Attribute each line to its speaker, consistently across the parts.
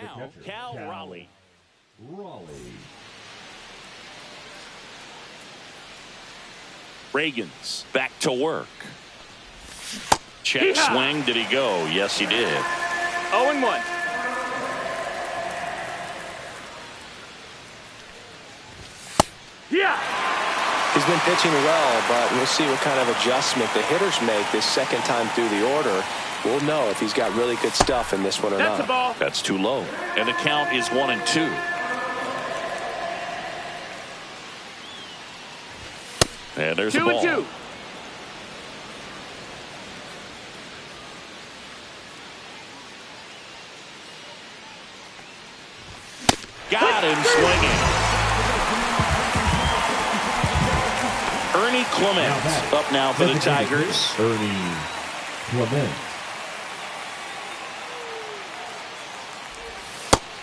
Speaker 1: now, Cal Raleigh. Reagan's back to work. Check swing. Did he go? Yes, he did.
Speaker 2: 0-1. Yeah.
Speaker 3: He's been pitching well, but we'll see what kind of adjustment the hitters make this second time through the order. We'll know if he's got really good stuff in this one or not.
Speaker 2: That's a ball.
Speaker 1: That's too low. And the count is 1-2. And there's
Speaker 2: 2-2.
Speaker 1: Got him swinging. Ernie Clement up now for the Tigers.
Speaker 4: Ernie Clement.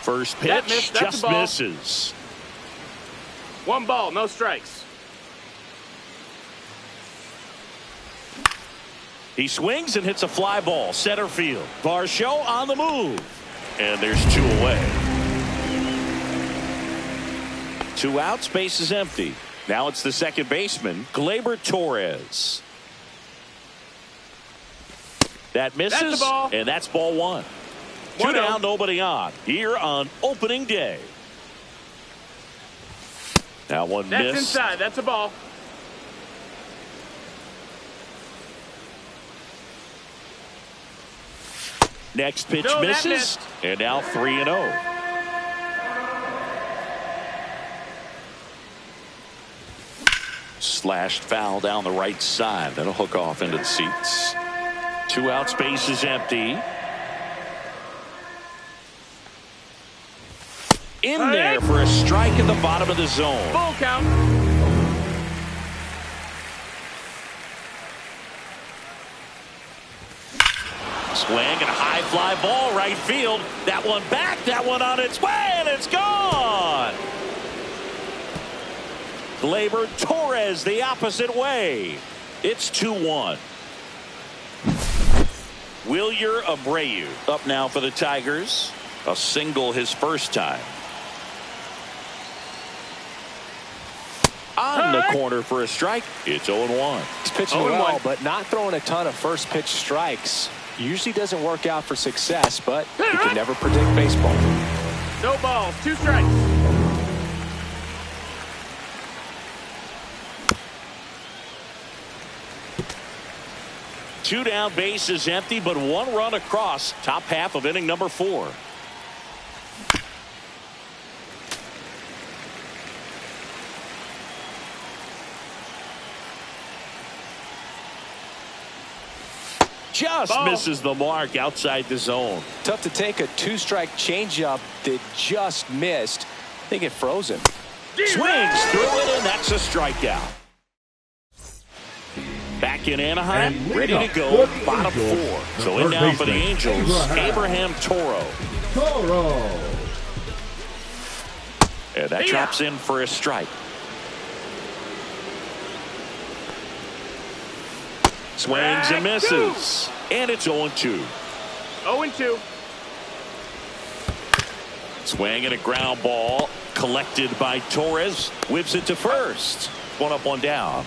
Speaker 1: First pitch just misses.
Speaker 2: 1 ball, no strikes.
Speaker 1: He swings and hits a fly ball center field. Varsho on the move, and there's 2 away. 2 outs, base is empty. Now it's the second baseman, Gleyber Torres. That misses,
Speaker 2: that's the ball.
Speaker 1: And that's ball 1. 2 down, nobody on. Here on opening day. Now one
Speaker 2: That's
Speaker 1: miss.
Speaker 2: inside. That's a ball.
Speaker 1: Next pitch
Speaker 2: No,
Speaker 1: misses, and now 3-0. Slashed foul down the right side. That'll hook off into the seats. 2 outs, base is empty. In there for a strike at the bottom of the zone.
Speaker 2: Full count.
Speaker 1: Swing and a high fly ball right field. That one back, that one on its way, and it's gone. Gleyber Torres the opposite way. It's 2-1. Wilyer Abreu up now for the Tigers. A single his first time. On the corner for a strike. It's 0-1.
Speaker 3: He's pitching well, but not throwing a ton of first pitch strikes. Usually doesn't work out for success, but you can never predict baseball.
Speaker 2: No balls, 2 strikes.
Speaker 1: Two down, base is empty, but 1 run across. Top half of inning number 4. Just misses the mark outside the zone.
Speaker 3: Tough to take a 2-strike changeup that just missed. I think it froze him.
Speaker 1: Swings through it, and that's a strikeout. Back in Anaheim, ready to go, bottom 4. So in now for the Angels, Abraham Toro. And that drops in for a strike. Swings and misses. And it's 0-2.
Speaker 2: 0-2.
Speaker 1: Swing and a ground ball collected by Torres. Whips it to first. 1 up, 1 down.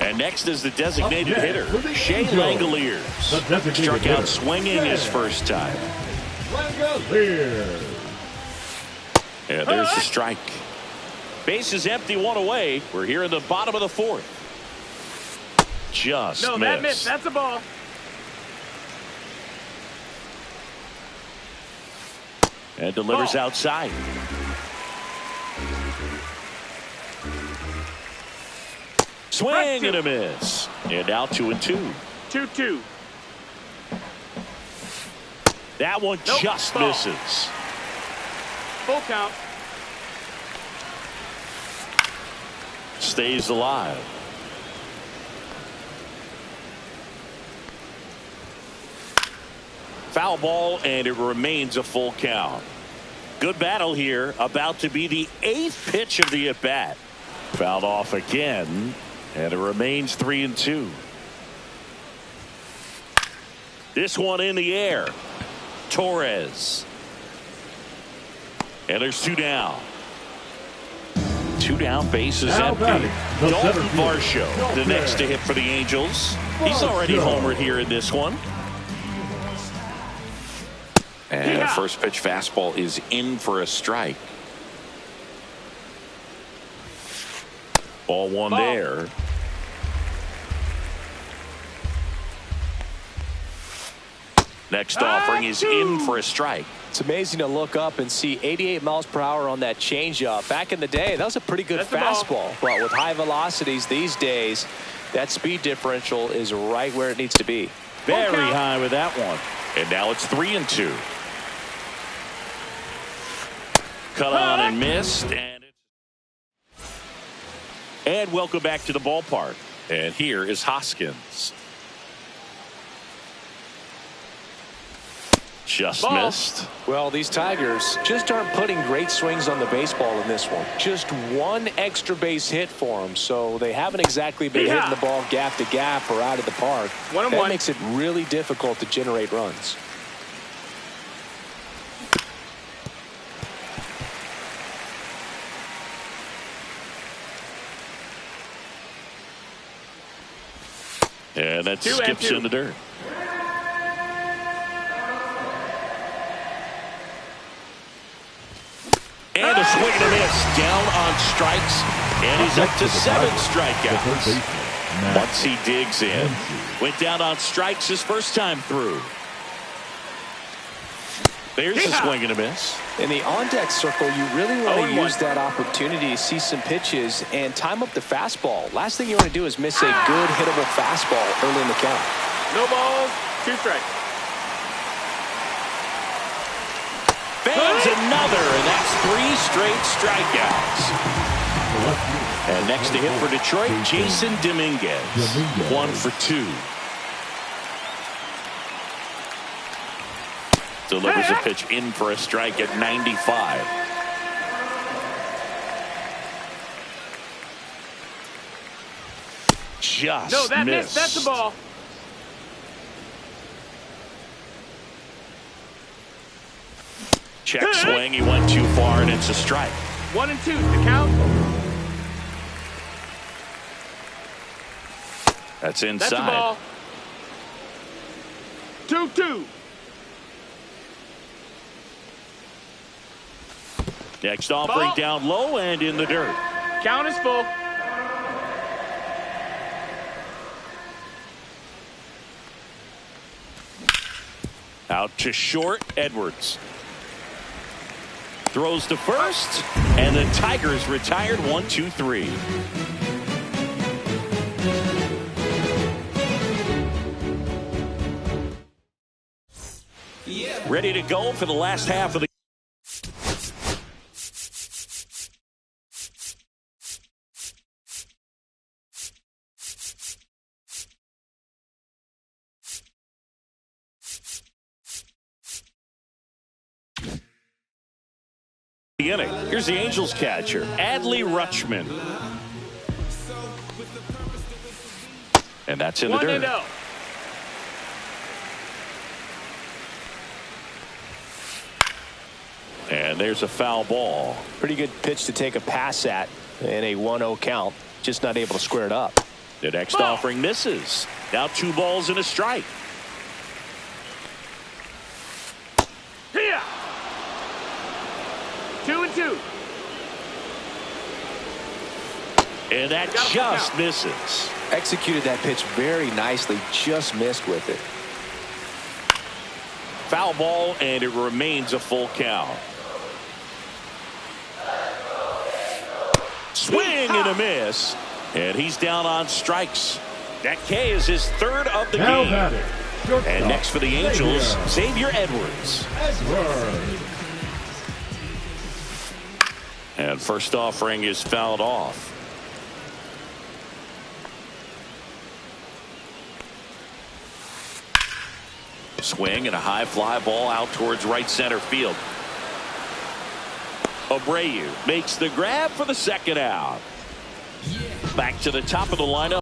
Speaker 1: And next is the designated hitter, Shea Langoliers. Struck out swinging his first time. And there's the strike. Base is empty, 1 away. We're here in the bottom of the 4th. Just
Speaker 2: no,
Speaker 1: missed.
Speaker 2: that missed. That's a ball.
Speaker 1: And delivers outside. Swing and a miss. And now 2-2.
Speaker 2: 2-2.
Speaker 1: That one just misses.
Speaker 2: Full count.
Speaker 1: Stays alive. Foul ball, and it remains a full count. Good battle here. About to be the 8th pitch of the at-bat. Fouled off again, and it remains 3-2. This one in the air. Torres. And there's 2 down. 2 down, bases
Speaker 4: Now
Speaker 1: empty.
Speaker 4: batting, the
Speaker 1: Dalton
Speaker 4: center fielder,
Speaker 1: Varsho, the next to hit for the Angels. He's already homered here in this one. And first pitch fastball is in for a strike. Ball 1 there. Next offering is in for a strike.
Speaker 3: It's amazing to look up and see 88 miles per hour on that changeup. Back in the day, that was a pretty good fastball. But with high velocities these days, that speed differential is right where it needs to be.
Speaker 1: Very high with that one. And now it's 3-2. Cut on and missed. And welcome back to the ballpark. And here is Hoskins. Just missed.
Speaker 3: Well, these Tigers just aren't putting great swings on the baseball in this one. Just one extra base hit for them, so they haven't exactly been hitting the ball gap to gap or out of the park. That makes it really difficult to generate runs.
Speaker 1: And that skips in the dirt. And a swing and a miss. Down on strikes. And he's up to 7 strikeouts. Once he digs in. Went down on strikes his first time through. There's a swing and a miss.
Speaker 3: In the on-deck circle, you really want to use that opportunity to see some pitches and time up the fastball. Last thing you want to do is miss a good hittable fastball early in the count.
Speaker 2: No balls, 2 strikes.
Speaker 1: Fans another, and that's 3 straight strikeouts. And next to hit for Detroit, Jason Dominguez. 1 for 2. Delivers a pitch in for a strike at 95. Just
Speaker 2: no, that
Speaker 1: missed.
Speaker 2: That's a ball.
Speaker 1: Check swing. He went too far, and it's a strike.
Speaker 2: 1 and 2 the count.
Speaker 1: That's inside.
Speaker 2: That's a ball. 2-2.
Speaker 1: Next offering down low and in the dirt.
Speaker 2: Count is full.
Speaker 1: Out to short, Edwards. Throws to first, and the Tigers retired 1-2-3. Ready to go for the last half of the inning. Here's the Angels catcher, Adley Rutschman. And that's in the dirt.
Speaker 2: 1-0.
Speaker 1: And there's a foul ball.
Speaker 3: Pretty good pitch to take a pass at in a 1-0 count. Just not able to square it up.
Speaker 1: The next offering misses. Now 2 balls and a strike.
Speaker 2: Here. 2 and 2.
Speaker 1: And that just misses.
Speaker 3: Executed that pitch very nicely. Just missed with it.
Speaker 1: Foul ball, and it remains a full count. Swing and a miss. And he's down on strikes. That K is his 3rd of the game. And next for the Angels, Xavier Edwards. And first offering is fouled off. Swing and a high fly ball out towards right center field. Abreu makes the grab for the 2nd out. Back to the top of the lineup.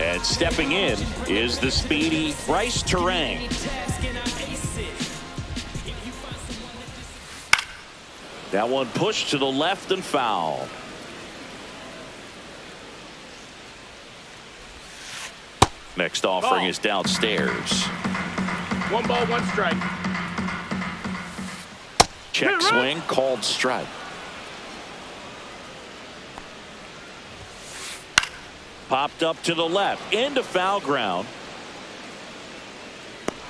Speaker 1: And stepping in is the speedy Bryce Terang. That one pushed to the left and foul. Next offering is downstairs.
Speaker 2: 1 ball, 1 strike.
Speaker 1: Check swing, called strike. Popped up to the left, into foul ground.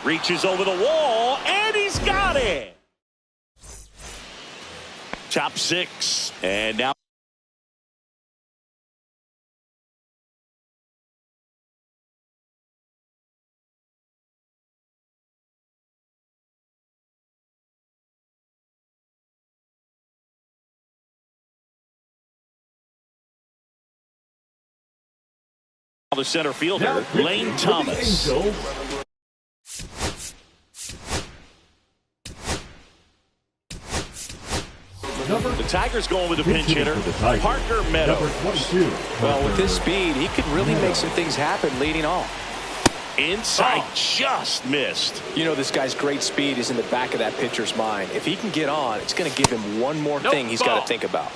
Speaker 1: Reaches over the wall, and he's got it. Top 6, and now the center fielder, Lane Thomas. The Tigers going with a pinch hitter, Parker Meadows.
Speaker 3: Well, with his speed, he could really make some things happen leading off.
Speaker 1: Inside, just missed.
Speaker 3: You know, this guy's great speed is in the back of that pitcher's mind. If he can get on, it's going to give him one more thing he's got to think about.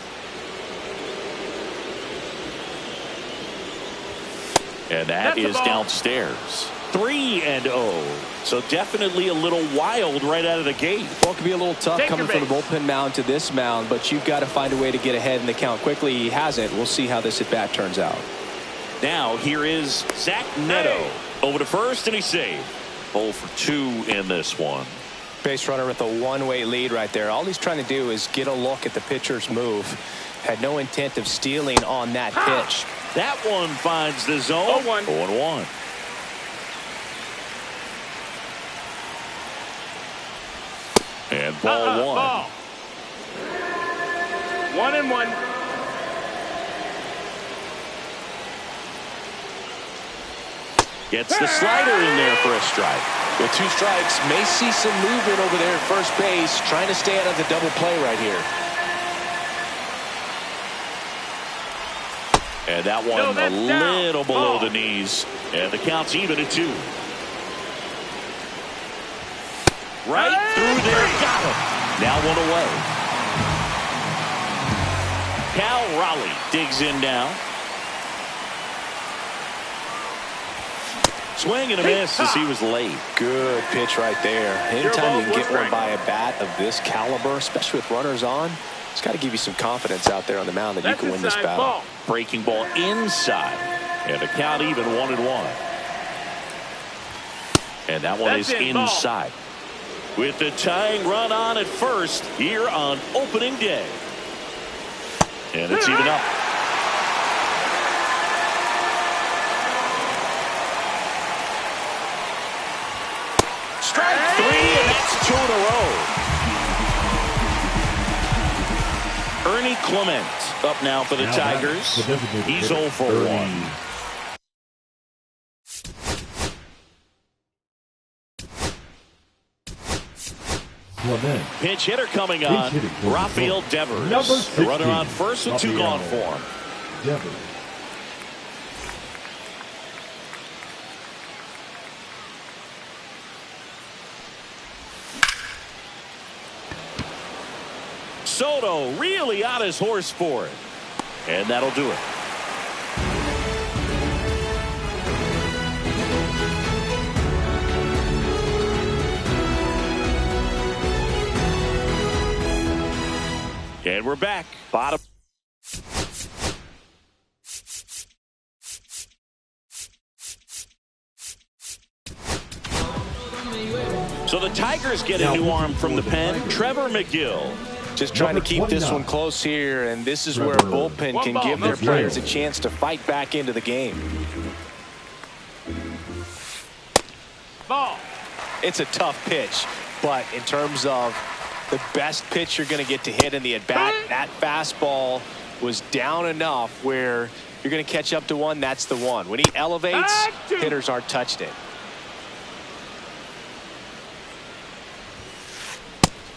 Speaker 1: And that is downstairs. 3-0. So definitely a little wild right out of the gate.
Speaker 3: Well, it could be a little tough coming from the bullpen mound to this mound, but you've got to find a way to get ahead in the count quickly. He hasn't. We'll see how this at-bat turns out.
Speaker 1: Now here is Zach Neto. Over to first, and he's saved. 0 for 2 in this one.
Speaker 3: Base runner with a one-way lead right there. All he's trying to do is get a look at the pitcher's move. Had no intent of stealing on that pitch.
Speaker 1: That one finds the zone. 0-1. And ball 1.
Speaker 2: 1-1.
Speaker 1: Gets the slider in there for a strike.
Speaker 3: With 2 strikes, may see some movement over there at first base, trying to stay out of the double play right here.
Speaker 1: And that one a little below the knees. And the count's even at 2. Right through there. Got him. Now 1 away. Cal Raleigh digs in now. Swing and a miss as he was late.
Speaker 3: Good pitch right there. Anytime you can get one by a bat of this caliber, especially with runners on, it's got to give you some confidence out there on the mound that you can win this battle.
Speaker 1: Breaking ball inside. And the count even 1-1. And that one is inside. With the tying run on at first here on opening day. And it's even up. Strike 3, and that's 2 in a row. Ernie Clement up now for the Tigers. He's 0 for 1. Pinch hitter coming on. Rafael Devers. The runner on first with 2 gone for him.
Speaker 4: Devers.
Speaker 1: Soto really on his horse for it. And that'll do it. And we're back. Bottom. So the Tigers get a new arm from the pen. Trevor McGill.
Speaker 3: Just trying to keep this one close here, and this is where a bullpen can give their players a chance to fight back into the game.
Speaker 2: Ball.
Speaker 3: It's a tough pitch, but in terms of the best pitch you're going to get to hit in the at-bat, that fastball was down enough where you're going to catch up to one. That's the one. When he elevates, hitters aren't touched it.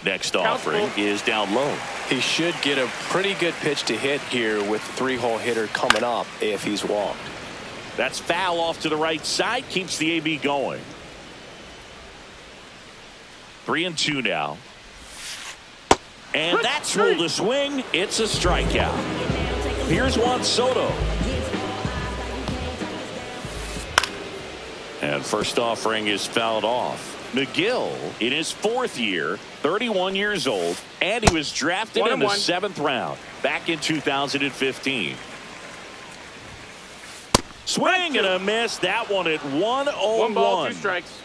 Speaker 1: Next offering is down low.
Speaker 3: He should get a pretty good pitch to hit here with the 3-hole hitter coming up if he's walked.
Speaker 1: That's foul off to the right side. Keeps the AB going. 3-2 now. And that's ruled a swing. It's a strikeout. Here's Juan Soto. And first offering is fouled off. McGill in his 4th year, 31 years old, and he was drafted in the 7th round back in 2015. Swing and a miss. That one at 1-0-1.
Speaker 2: 1 ball, 2 strikes.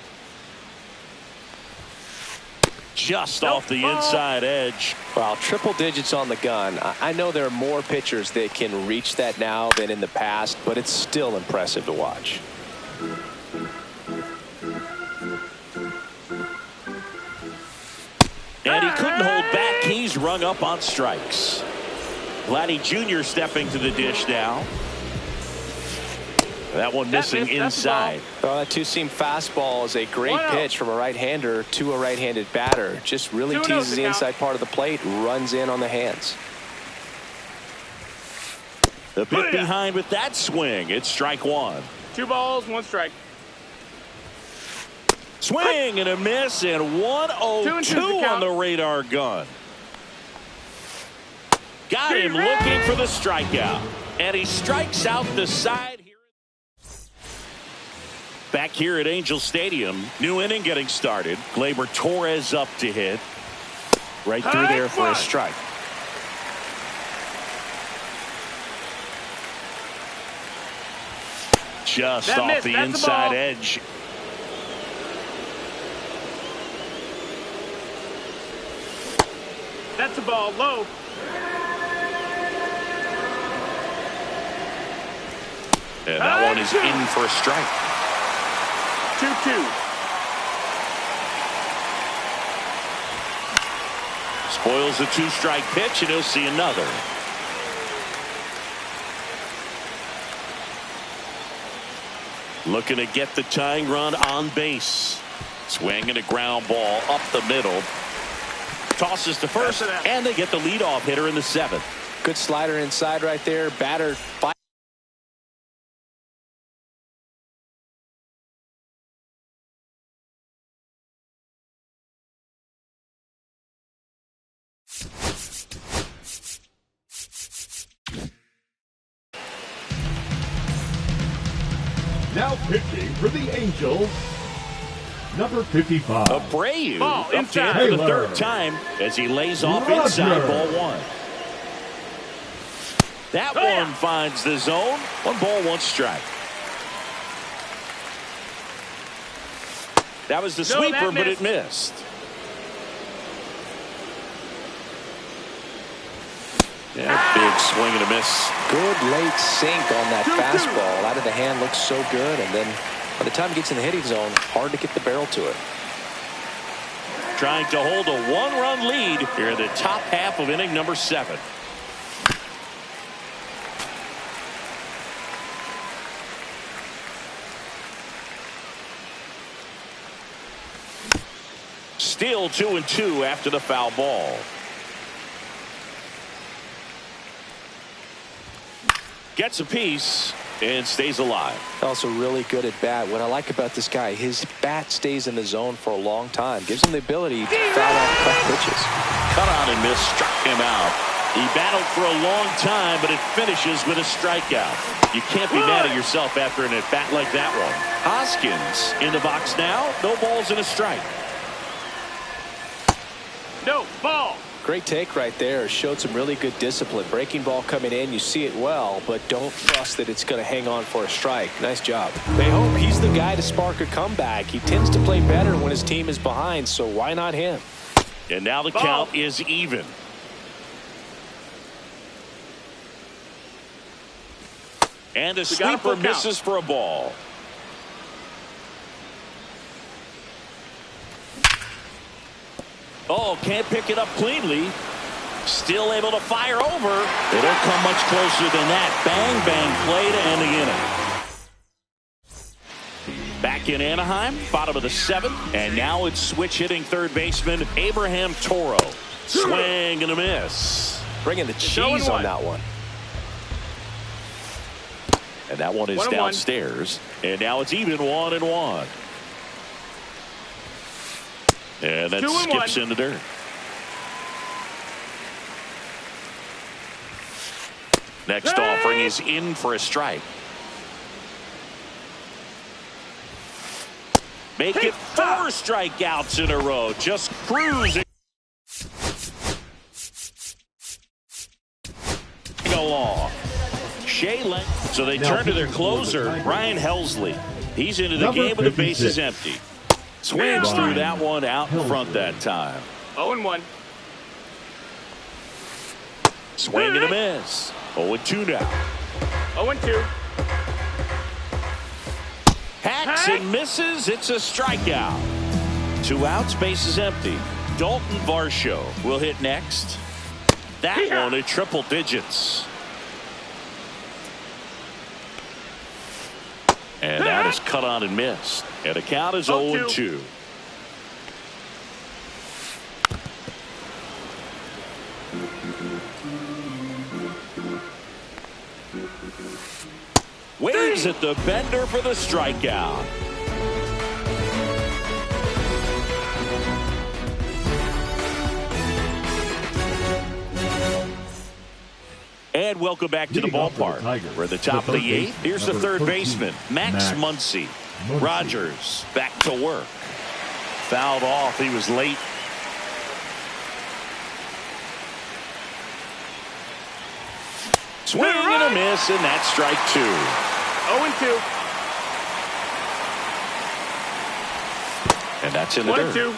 Speaker 1: Just off the inside edge.
Speaker 3: Well, triple digits on the gun. I know there are more pitchers that can reach that now than in the past, but it's still impressive to watch.
Speaker 1: And he couldn't hold back. He's rung up on strikes. Vladdy Jr. stepping to the dish now. That one missing inside.
Speaker 3: Well, that two-seam fastball is a great pitch from a right-hander to a right-handed batter. Just really teases the inside part of the plate, runs in on the hands.
Speaker 1: The pitch behind with that swing. It's strike 1.
Speaker 2: 2 balls, 1 strike.
Speaker 1: Swing and a miss, and 1-0-2 on the radar gun. Got him looking for the strikeout. And he strikes out the side. Back here at Angel Stadium, new inning getting started. Gleyber Torres up to hit. Right through there for a strike. Just off the inside edge.
Speaker 2: That's a ball, low.
Speaker 1: And that one is in for a strike.
Speaker 2: 2-2.
Speaker 1: Spoils the 2-strike pitch, and he'll see another. Looking to get the tying run on base. Swing and a ground ball up the middle. Tosses to first, and they get the leadoff hitter in the 7th.
Speaker 3: Good slider inside right there. Batter.
Speaker 4: Now pitching for the Angels, number 55.
Speaker 1: Abreu
Speaker 2: Ball
Speaker 1: up to
Speaker 2: inside.
Speaker 1: hit for the 3rd time as he lays off inside, ball 1. That one finds the zone. 1 ball, 1 strike. That was the sweeper, but it missed. Yeah, big swing and a miss.
Speaker 3: Good late sink on that fastball. Out of the hand, looks so good. And then by the time it gets in the hitting zone, hard to get the barrel to it.
Speaker 1: Trying to hold a 1-run lead here in the top half of inning number 7. Still 2-2 after the foul ball. Gets a piece and stays alive.
Speaker 3: Also really good at bat. What I like about this guy, his bat stays in the zone for a long time. Gives him the ability to foul off cut pitches.
Speaker 1: Cut on and miss, struck him out. He battled for a long time, but it finishes with a strikeout. You can't be mad at yourself after an at-bat like that one. Hoskins in the box now. No balls and a strike.
Speaker 2: No, ball.
Speaker 3: Great take right there. Showed some really good discipline. Breaking ball coming in, you see it well, but don't trust that it's going to hang on for a strike. Nice job. They hope he's the guy to spark a comeback. He tends to play better when his team is behind, so why not him?
Speaker 1: And now the count is even. And a sweeper misses for a ball. Oh, can't pick it up cleanly. Still able to fire over. They don't come much closer than that. Bang, bang play to end the inning. Back in Anaheim, bottom of the 7th. And now it's switch hitting third baseman Abraham Toro. Swing and a miss.
Speaker 3: Bringing the cheese on that one.
Speaker 1: And that one is
Speaker 2: 1-1.
Speaker 1: downstairs. And now it's even 1-1. And that
Speaker 2: 2-1.
Speaker 1: skips in the dirt. Next offering is in for a strike. Make it 4 strikeouts in a row. Just cruising along. So they turn to their closer, Ryan Helsley. He's into the game with the bases empty. Swings through that one out in front that time.
Speaker 2: 0-1.
Speaker 1: Swing and a miss. 0-2 now.
Speaker 2: 0-2.
Speaker 1: Hacks and misses. It's a strikeout. 2 outs, bases empty. Dalton Varsho will hit next. That one at triple digits. And that is cut on and missed. And the count is 0-2. Waves at the bender for the strikeout. And welcome back to the ballpark. We're at the top of the 8th. Here's the third baseman, Max Muncy. Rogers back to work. Fouled off. He was late. Swing and a miss, and that's strike 2.
Speaker 2: 0-2.
Speaker 1: And that's in the dirt.
Speaker 2: 1-2.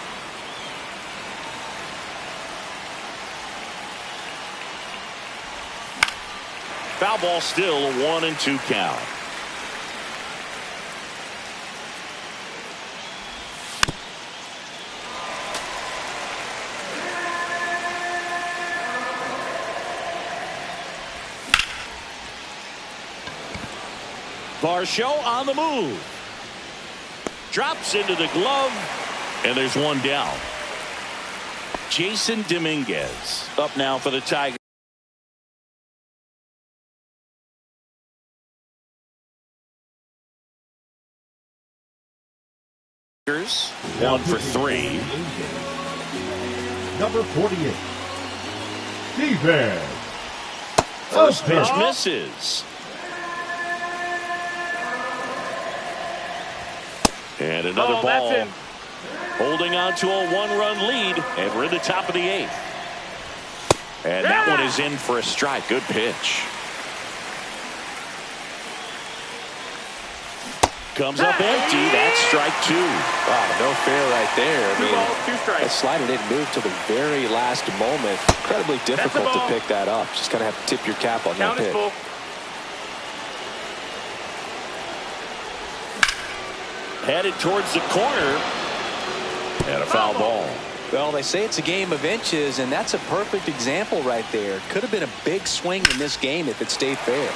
Speaker 1: Foul ball still, a 1-2 count. Varsho on the move. Drops into the glove, and there's one down. Jason Dominguez up now for the Tigers. One for 3.
Speaker 4: Number 48. Defense.
Speaker 1: First pitch misses. And another ball.
Speaker 2: That's in.
Speaker 1: Holding on to a 1-run lead, and we're in the top of the 8th. And that one is in for a strike. Good pitch. Comes up empty. That's strike 2.
Speaker 3: Wow, no fair right there.
Speaker 2: 2 balls, 2 strikes.
Speaker 3: That slider didn't move till the very last moment. Incredibly difficult to pick that up. Just kind of have to tip your cap on that pitch.
Speaker 2: Full.
Speaker 1: Headed towards the corner. And a foul ball.
Speaker 3: Well, they say it's a game of inches, and that's a perfect example right there. Could have been a big swing in this game if it stayed fair.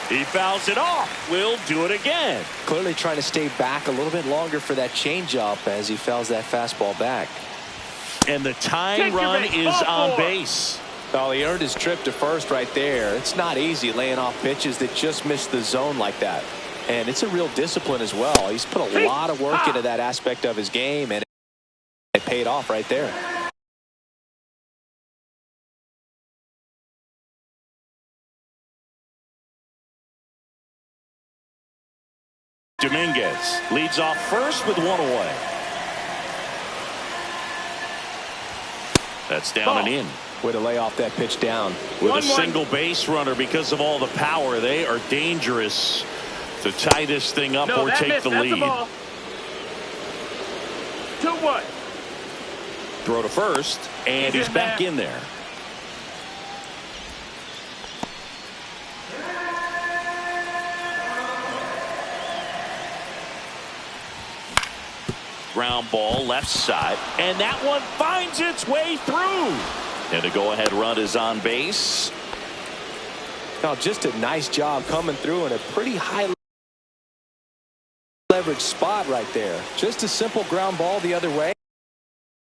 Speaker 1: He fouls it off. Will do it again.
Speaker 3: Clearly trying to stay back a little bit longer for that changeup as he fouls that fastball back.
Speaker 1: And the tying run is on base.
Speaker 3: Well, he earned his trip to first right there. It's not easy laying off pitches that just miss the zone like that. And it's a real discipline as well. He's put a lot of work into that aspect of his game, and it paid off right there.
Speaker 1: Dominguez leads off first with 1 away. That's down and in.
Speaker 3: Way to lay off that pitch down.
Speaker 1: With a single base runner, because of all the power, they are dangerous to tie this thing up or take the lead.
Speaker 2: 2-1.
Speaker 1: Throw to first, and he's back in there. Ground ball left side, and that one finds its way through. And the go-ahead run is on base.
Speaker 3: Now, just a nice job coming through in a pretty high leverage spot right there. Just a simple ground ball the other way.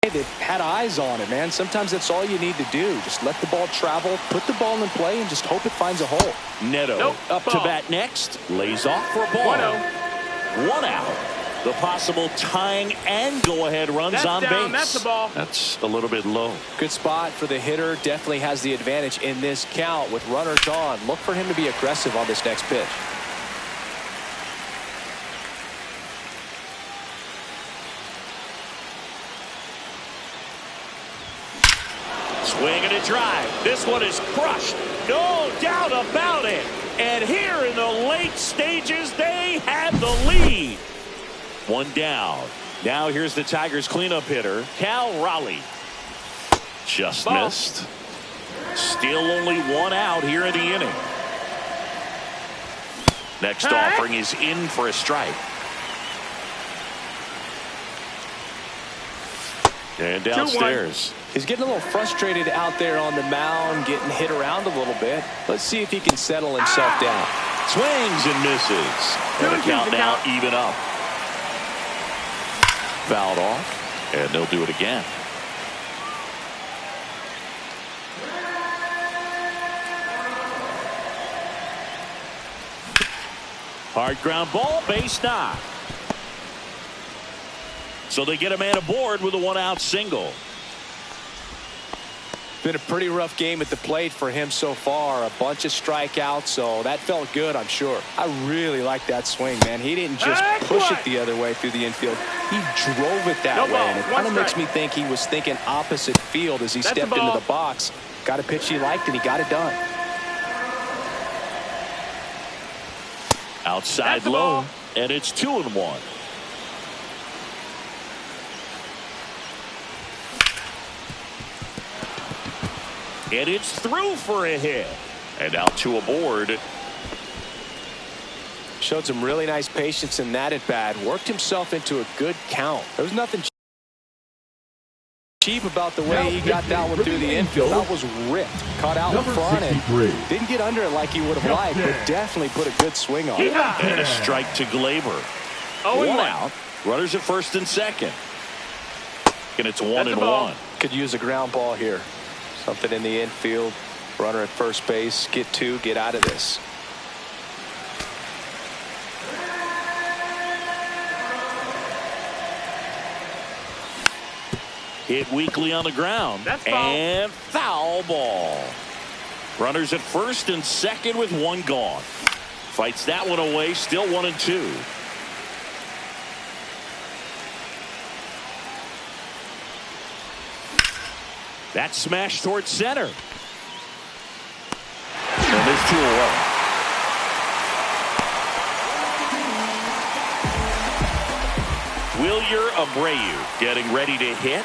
Speaker 3: They've had eyes on it, man. Sometimes that's all you need to do. Just let the ball travel, put the ball in play, and just hope it finds a hole.
Speaker 1: Neto up to bat next. Lays off for a ball.
Speaker 2: 1-0.
Speaker 1: 1 out. The possible tying and go-ahead runs
Speaker 2: That's
Speaker 1: on
Speaker 2: down.
Speaker 1: base.
Speaker 2: That's the ball.
Speaker 1: That's a little bit low.
Speaker 3: Good spot for the hitter. Definitely has the advantage in this count with runners on. Look for him to be aggressive on this next pitch.
Speaker 1: Swing and a drive. This one is crushed. No doubt about it. And here in the late stages, they had the lead. 1 down. Now here's the Tigers cleanup hitter, Cal Raleigh. Just missed. Still only 1 out here in the inning. Next offering is in for a strike. And downstairs.
Speaker 3: He's getting a little frustrated out there on the mound, getting hit around a little bit. Let's see if he can settle himself down.
Speaker 1: Swings and misses. And the count now even up. Fouled off, and they'll do it again. Hard ground ball, base knock. So they get a man aboard with a 1-out single.
Speaker 3: Been a pretty rough game at the plate for him so far. A bunch of strikeouts, so that felt good, I'm sure. I really like that swing, man. He didn't just push it the other way through the infield. He drove it that way, and it kind of makes me think he was thinking opposite field as he stepped into the box. Got a pitch he liked, and he got it done.
Speaker 1: Outside low, and it's 2-1. And it's through for a hit. And out to a board.
Speaker 3: Showed some really nice patience in that at bat. Worked himself into a good count. There was nothing cheap about the way he got that one through the infield. That was ripped. Caught out in front and didn't get under it like he would have liked, but definitely put a good swing on it.
Speaker 1: And a strike to Glaber. 1 out. Runners at first and second. And it's 1-1.
Speaker 3: Could use a ground ball here. Something in the infield. Runner at first base. Get 2. Get out of this.
Speaker 1: Hit weakly on the ground. And foul ball. Runners at first and second with 1 gone. Fights that one away. Still 1-2. That smash towards center. And there's 2 away. Wilyer Abreu getting ready to hit.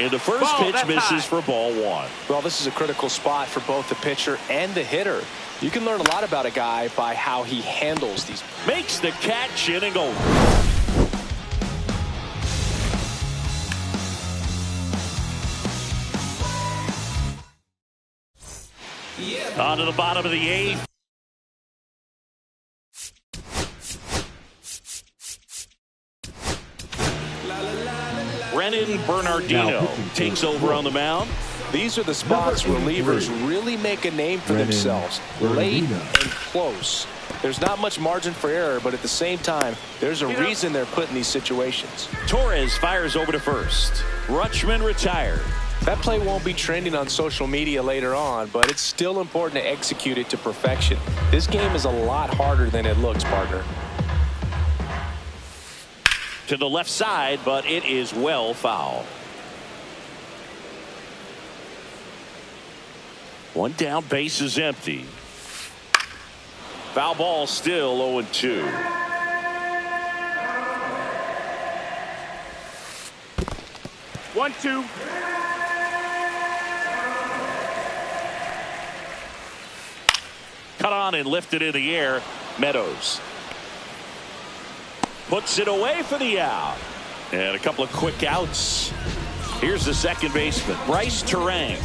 Speaker 1: And the first pitch misses for ball 1.
Speaker 3: Well, this is a critical spot for both the pitcher and the hitter. You can learn a lot about a guy by how he handles these.
Speaker 1: Makes the catch, inning over. On to the bottom of the 8th. Brennan Bernardino takes over on the mound.
Speaker 3: These are the spots relievers really make a name for themselves. Late and close. There's not much margin for error, but at the same time, there's a reason they're put in these situations.
Speaker 1: Torres fires over to first. Rutschman retired.
Speaker 3: That play won't be trending on social media later on, but it's still important to execute it to perfection. This game is a lot harder than it looks, partner.
Speaker 1: To the left side, but it is well foul. 1 down, base is empty. Foul ball, still 0-2.
Speaker 2: One, two.
Speaker 1: Cut on and lifted in the air. Meadows puts it away for the out. And a couple of quick outs. Here's the second baseman, Bryce Terang.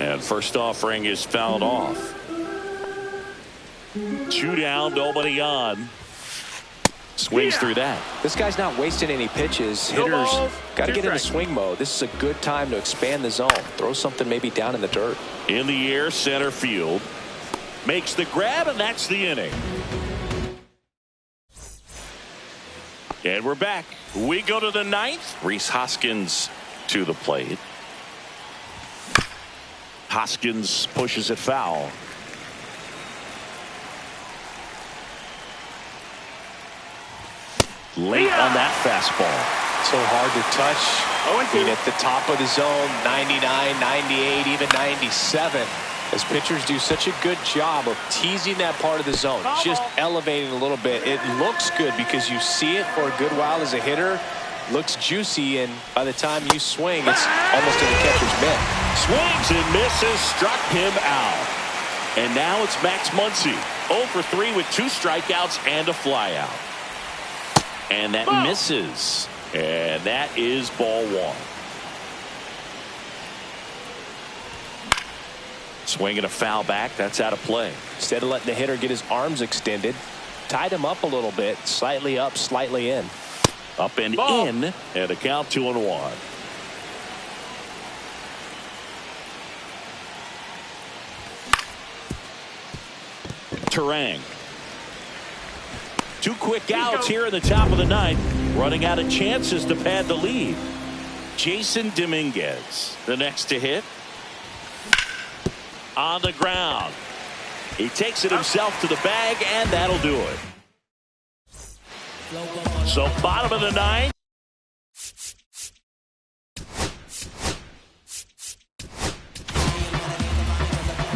Speaker 1: And And first offering is fouled off. 2 down, nobody on. Swings through that.
Speaker 3: This guy's not wasting any pitches. Hitters got to get into swing mode. This is a good time to expand the zone. Throw something maybe down in the dirt.
Speaker 1: In the air, center field. Makes the grab, and that's the inning. And we're back. We go to the 9th. Rhys Hoskins to the plate. Hoskins pushes it foul. Late on that fastball.
Speaker 3: So hard to touch. I mean, at the top of the zone, 99, 98, even 97. As pitchers do such a good job of teasing that part of the zone, just elevating a little bit. It looks good because you see it for a good while as a hitter. Looks juicy, and by the time you swing, it's almost in the catcher's mitt.
Speaker 1: Swings and misses, struck him out. And now it's Max Muncy, 0 for 3 with 2 strikeouts and a flyout. And that misses. And that is ball 1. Swinging a foul back. That's out of play.
Speaker 3: Instead of letting the hitter get his arms extended, tied him up a little bit. Slightly up, slightly in.
Speaker 1: Up and in. And a count 2-1. Terang. 2 quick outs here in the top of the 9th. Running out of chances to pad the lead. Jason Dominguez, the next to hit. On the ground. He takes it himself to the bag, and that'll do it. So bottom of the 9th.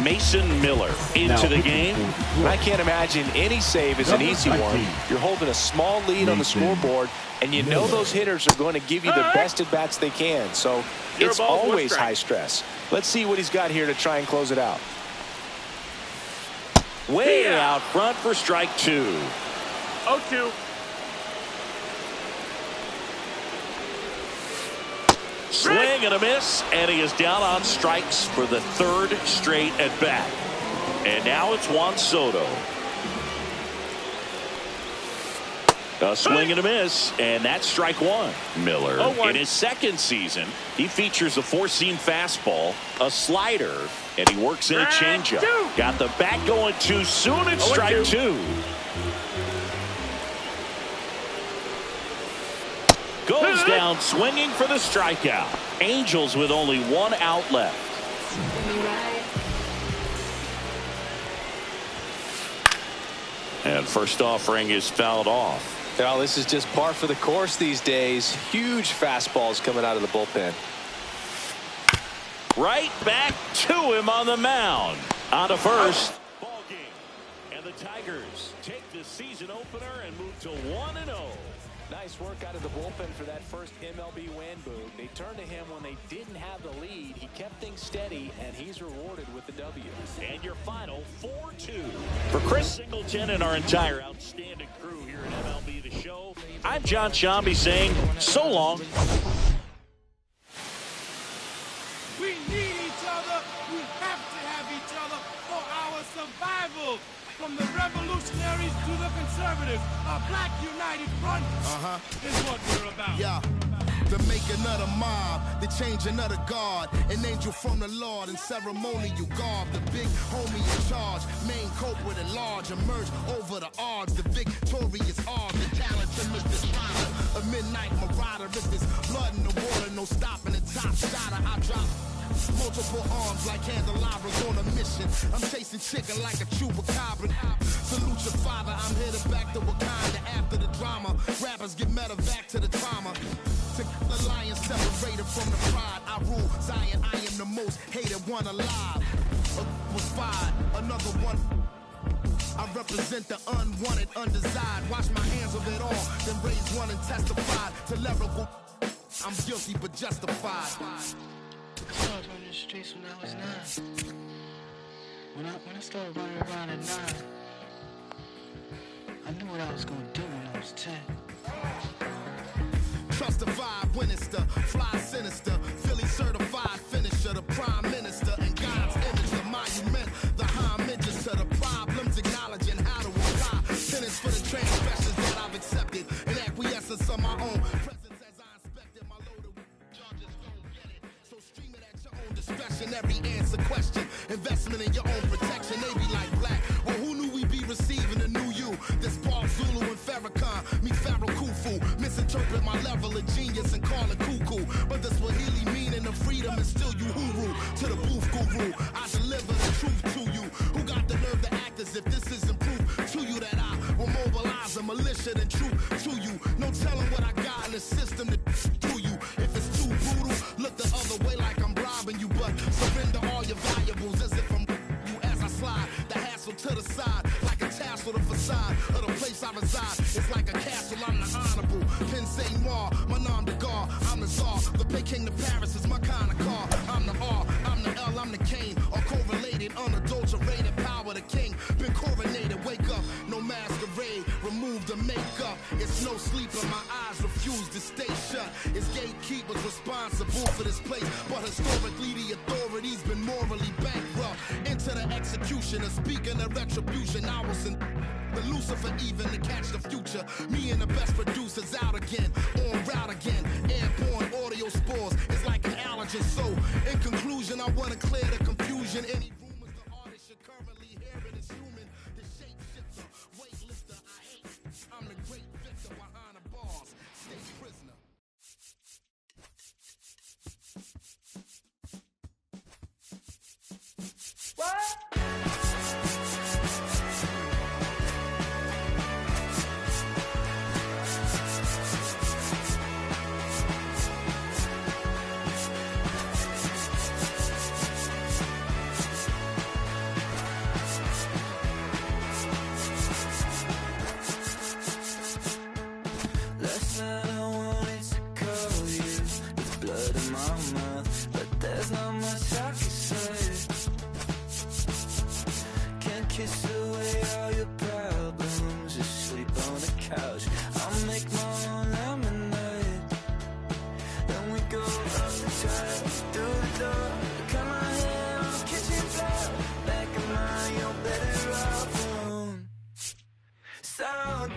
Speaker 1: Mason Miller into the game.
Speaker 3: I can't imagine any save is an easy one. You're holding a small lead on the scoreboard, and you know those hitters are going to give you the best at-bats they can. So it's always high stress. Let's see what he's got here to try and close it out.
Speaker 1: Way out front for strike 2.
Speaker 2: 0-2.
Speaker 1: Swing and a miss, and he is down on strikes for the 3rd straight at bat. And now it's Juan Soto. A swing and a miss, and that's strike 1. Miller, in his 2nd season, he features a 4-seam fastball, a slider, and he works in a changeup. Got the bat going too soon. It's strike 2. Goes down swinging for the strikeout. Angels with only 1 out left. And first offering is fouled off.
Speaker 3: Well, this is just par for the course these days. Huge fastballs coming out of the bullpen.
Speaker 1: Right back to him on the mound. On to first. Ball game. And the Tigers take the season opener and move to 1-0.
Speaker 3: Nice work out of the bullpen for that first MLB win, Boo. They turned to him when they didn't have the lead. He kept things steady, and he's rewarded with the W.
Speaker 1: And your final 4-2. For Chris Singleton and our entire outstanding crew here at MLB The Show, I'm John Shambi saying so long.
Speaker 5: We need each other. We have to have each other for our survival. From the revolutionaries to the conservatives, a black united front is what we're about.
Speaker 6: Yeah, to make another mob, to change another guard, an angel from the Lord in ceremonial garb. The big homie in charge, main culprit at large, emerge over the odds. The victorious are the talented Mr. Spider, a midnight marauder. If there's blood in the water, no stopping the top shotter. I drop multiple arms like candelabras on a mission. I'm chasing chicken like a chupacabra. Salute your father, I'm headed back to Wakanda after the drama. Rappers get medevac to the trauma. To the lion separated from the pride. I rule Zion, I am the most hated one alive. Was fired, another one. I represent the unwanted, undesired. Wash my hands of it all, then raise one and testify to lyrical. I'm guilty but justified.
Speaker 7: I started running the streets when I was 9. When I started running around at 9, I knew what I was gonna do when I was 10.
Speaker 6: Trust the vibe, Winnister, fly sinister, Philly certified finisher, the prime minister, and God's my own presence as I inspected my loaded. Y'all just don't get it. So stream it at your own discretion. Every answer question. Investment in your own protection. They be like black. Well, who knew we'd be receiving a new you? This Paul Zulu and Farrakhan. Me Pharaoh Khufu. Misinterpret my level of genius and call it cuckoo. But the Swahili meaning of freedom is still you huru. To the booth guru, I deliver the truth to you. Who got the nerve to act as if this isn't proof to you that I will mobilize a militia and troop to you. No telling what I got in the system to you. If it's too brutal, look the other way like I'm robbing you. But surrender all your valuables as if I'm you as I slide. The hassle to the side like a tassel, the facade of the place I reside. It's like a castle, I'm the honorable. Pin Saint Mar, my nom de gar. I'm the czar, the Peking to Paris is my kind of car. I'm the R, I'm the L, I'm the Kane. All correlated, unadulterated power, the king. Been coronated, wake up, no masquerade. Remove the makeup, it's no sleeping. My eyes refuse to stay shut. It's gatekeepers responsible for this place. But historically, the authorities been morally bankrupt. Into the execution of speaking of retribution. I was in the Lucifer even to catch the future. Me and the best producers out again, on route again. Airborne audio spores, it's like an allergen. So, in conclusion, I want to clear the confusion. Any rumors the artist should currently hear it is human. The shapeshifter, weightlifter, I hate. I'm the great victor behind the bars. Stay prisoner.
Speaker 7: Last night I wanted to call you with blood in my mouth, but there's not much I can say. Can't kiss away all your problems, just sleep on the couch. I'll make my own lemonade. Then we go outside through the door, cut my hair on the kitchen floor. Back of my your better off alone. So don't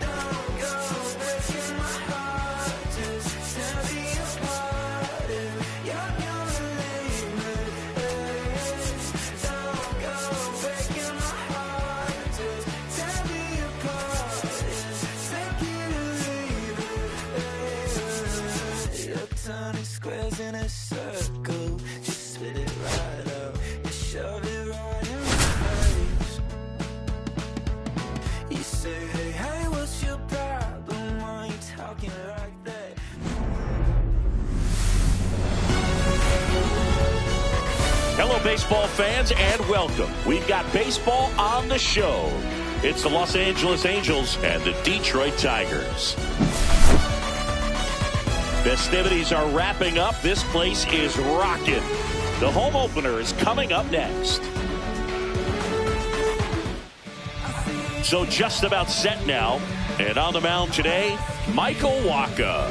Speaker 7: go breaking my heart, just tear me apart if you're gonna leave me. Don't go breaking my heart, just tear me apart if take it or leave it. You're turning squares in a circle, just spit it right out, you shove it right in my face. You say, hey, hey, what's your problem? Why you talking like that?
Speaker 1: Hello, baseball fans, and welcome. We've got baseball on the show. It's the Los Angeles Angels and the Detroit Tigers. Festivities are wrapping up. This place is rocking. The home opener is coming up next. So just about set now. And on the mound today, Michael Wacha.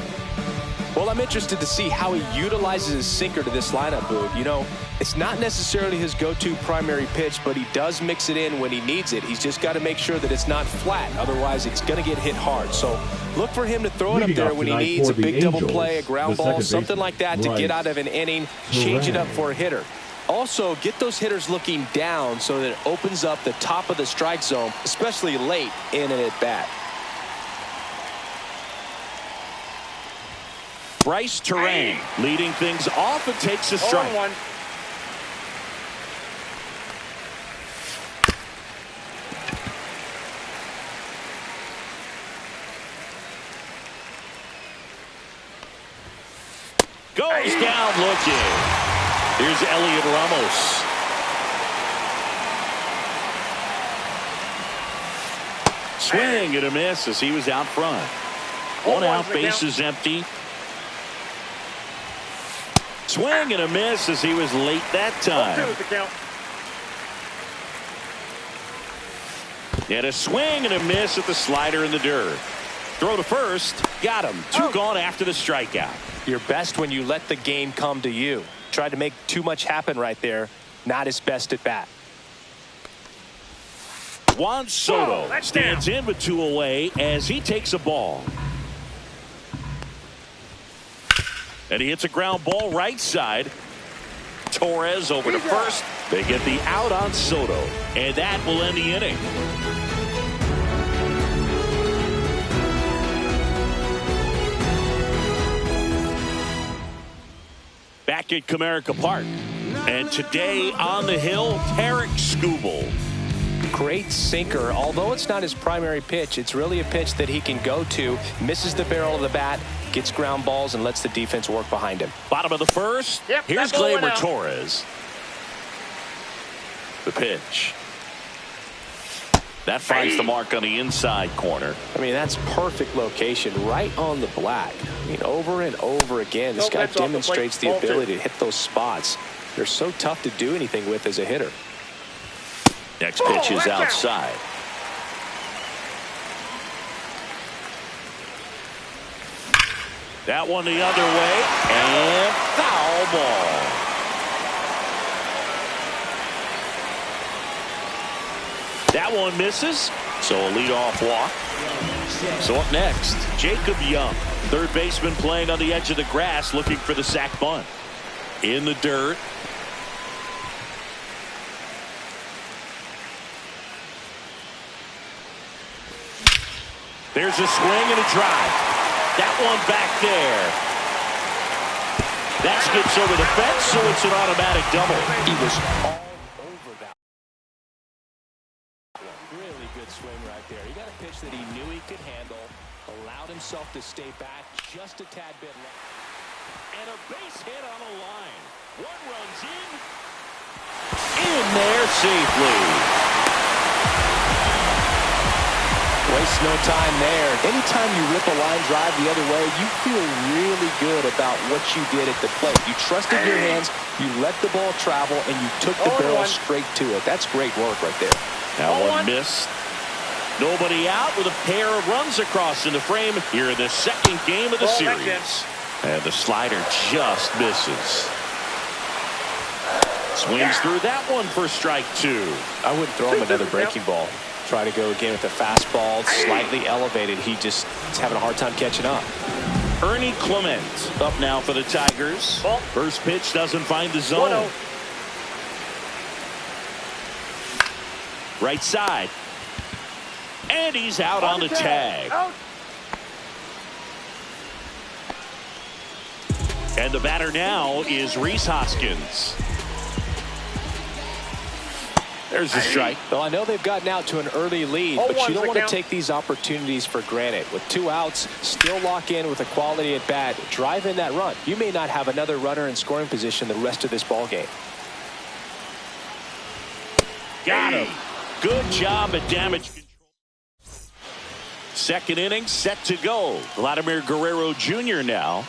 Speaker 3: Well, I'm interested to see how he utilizes his sinker to this lineup, Boog. You know, it's not necessarily his go-to primary pitch, but he does mix it in when he needs it. He's just got to make sure that it's not flat. Otherwise, it's going to get hit hard. So look for him to throw it up there when he needs a big double play, a ground ball, something like that to get out of an inning, change it up for a hitter. Also, get those hitters looking down so that it opens up the top of the strike zone, especially late in an at-bat.
Speaker 1: Bryce Terrain leading things off and takes a strike.
Speaker 2: 0-1.
Speaker 1: Goes down looking. Here's Elliot Ramos. Swing and a miss as he was out front. One out, bases empty. Swing and a miss as he was late that time. And a swing and a miss at the slider in the dirt. Throw to first. Got him. Two gone after the strikeout.
Speaker 3: You're best when you let the game come to you. Tried to make too much happen right there. Not his best at bat.
Speaker 1: Juan Soto stands in with two away as he takes a ball. And he hits a ground ball right side. Torres over to first. They get the out on Soto. And that will end the inning. Back at Comerica Park. And today on the hill, Tarek Skubal.
Speaker 3: Great sinker. Although it's not his primary pitch, it's really a pitch that he can go to. Misses the barrel of the bat, gets ground balls, and lets the defense work behind him.
Speaker 1: Bottom of the first.
Speaker 2: Yep,
Speaker 1: here's Gleyber Torres. The pitch. That finds the mark on the inside corner.
Speaker 3: I mean, that's perfect location, right on the black. I mean, over and over again, this guy demonstrates the ability to hit those spots. They're so tough to do anything with as a hitter.
Speaker 1: Next pitch is outside. That one the other way, and foul ball. That one misses, so a leadoff walk. So up next, Jacob Young, third baseman playing on the edge of the grass, looking for the sac bunt. In the dirt. There's a swing and a drive. That one back there. That skips over the fence, so it's an automatic double.
Speaker 3: He was all over that. Really good swing right there. He got a pitch that he knew he could handle, allowed himself to stay back just a tad bit left.
Speaker 1: And a base hit on the line. One runs in. In there safely.
Speaker 3: Waste no time there. Anytime you rip a line drive the other way, you feel really good about what you did at the plate. You trusted your hands, you let the ball travel, and you took the barrel straight to it. That's great work right there.
Speaker 1: That one missed. Nobody out with a pair of runs across in the frame here in the second game of the series. And the slider just misses. Swings through that one for strike two.
Speaker 3: I wouldn't throw him another breaking ball. Try to go again with a fastball, slightly elevated. He just is having a hard time catching up.
Speaker 1: Ernie Clement up now for the Tigers. First pitch doesn't find the zone. Right side. And he's out on the tag. And the batter now is Rhys Hoskins. There's a strike.
Speaker 3: Well, I know they've gotten out to an early lead, but you don't want to take these opportunities for granted. With 2 outs, still lock in with a quality at bat, drive in that run. You may not have another runner in scoring position the rest of this ball game.
Speaker 1: Got him. Good job at damage control. Second inning set to go. Vladimir Guerrero Jr. now.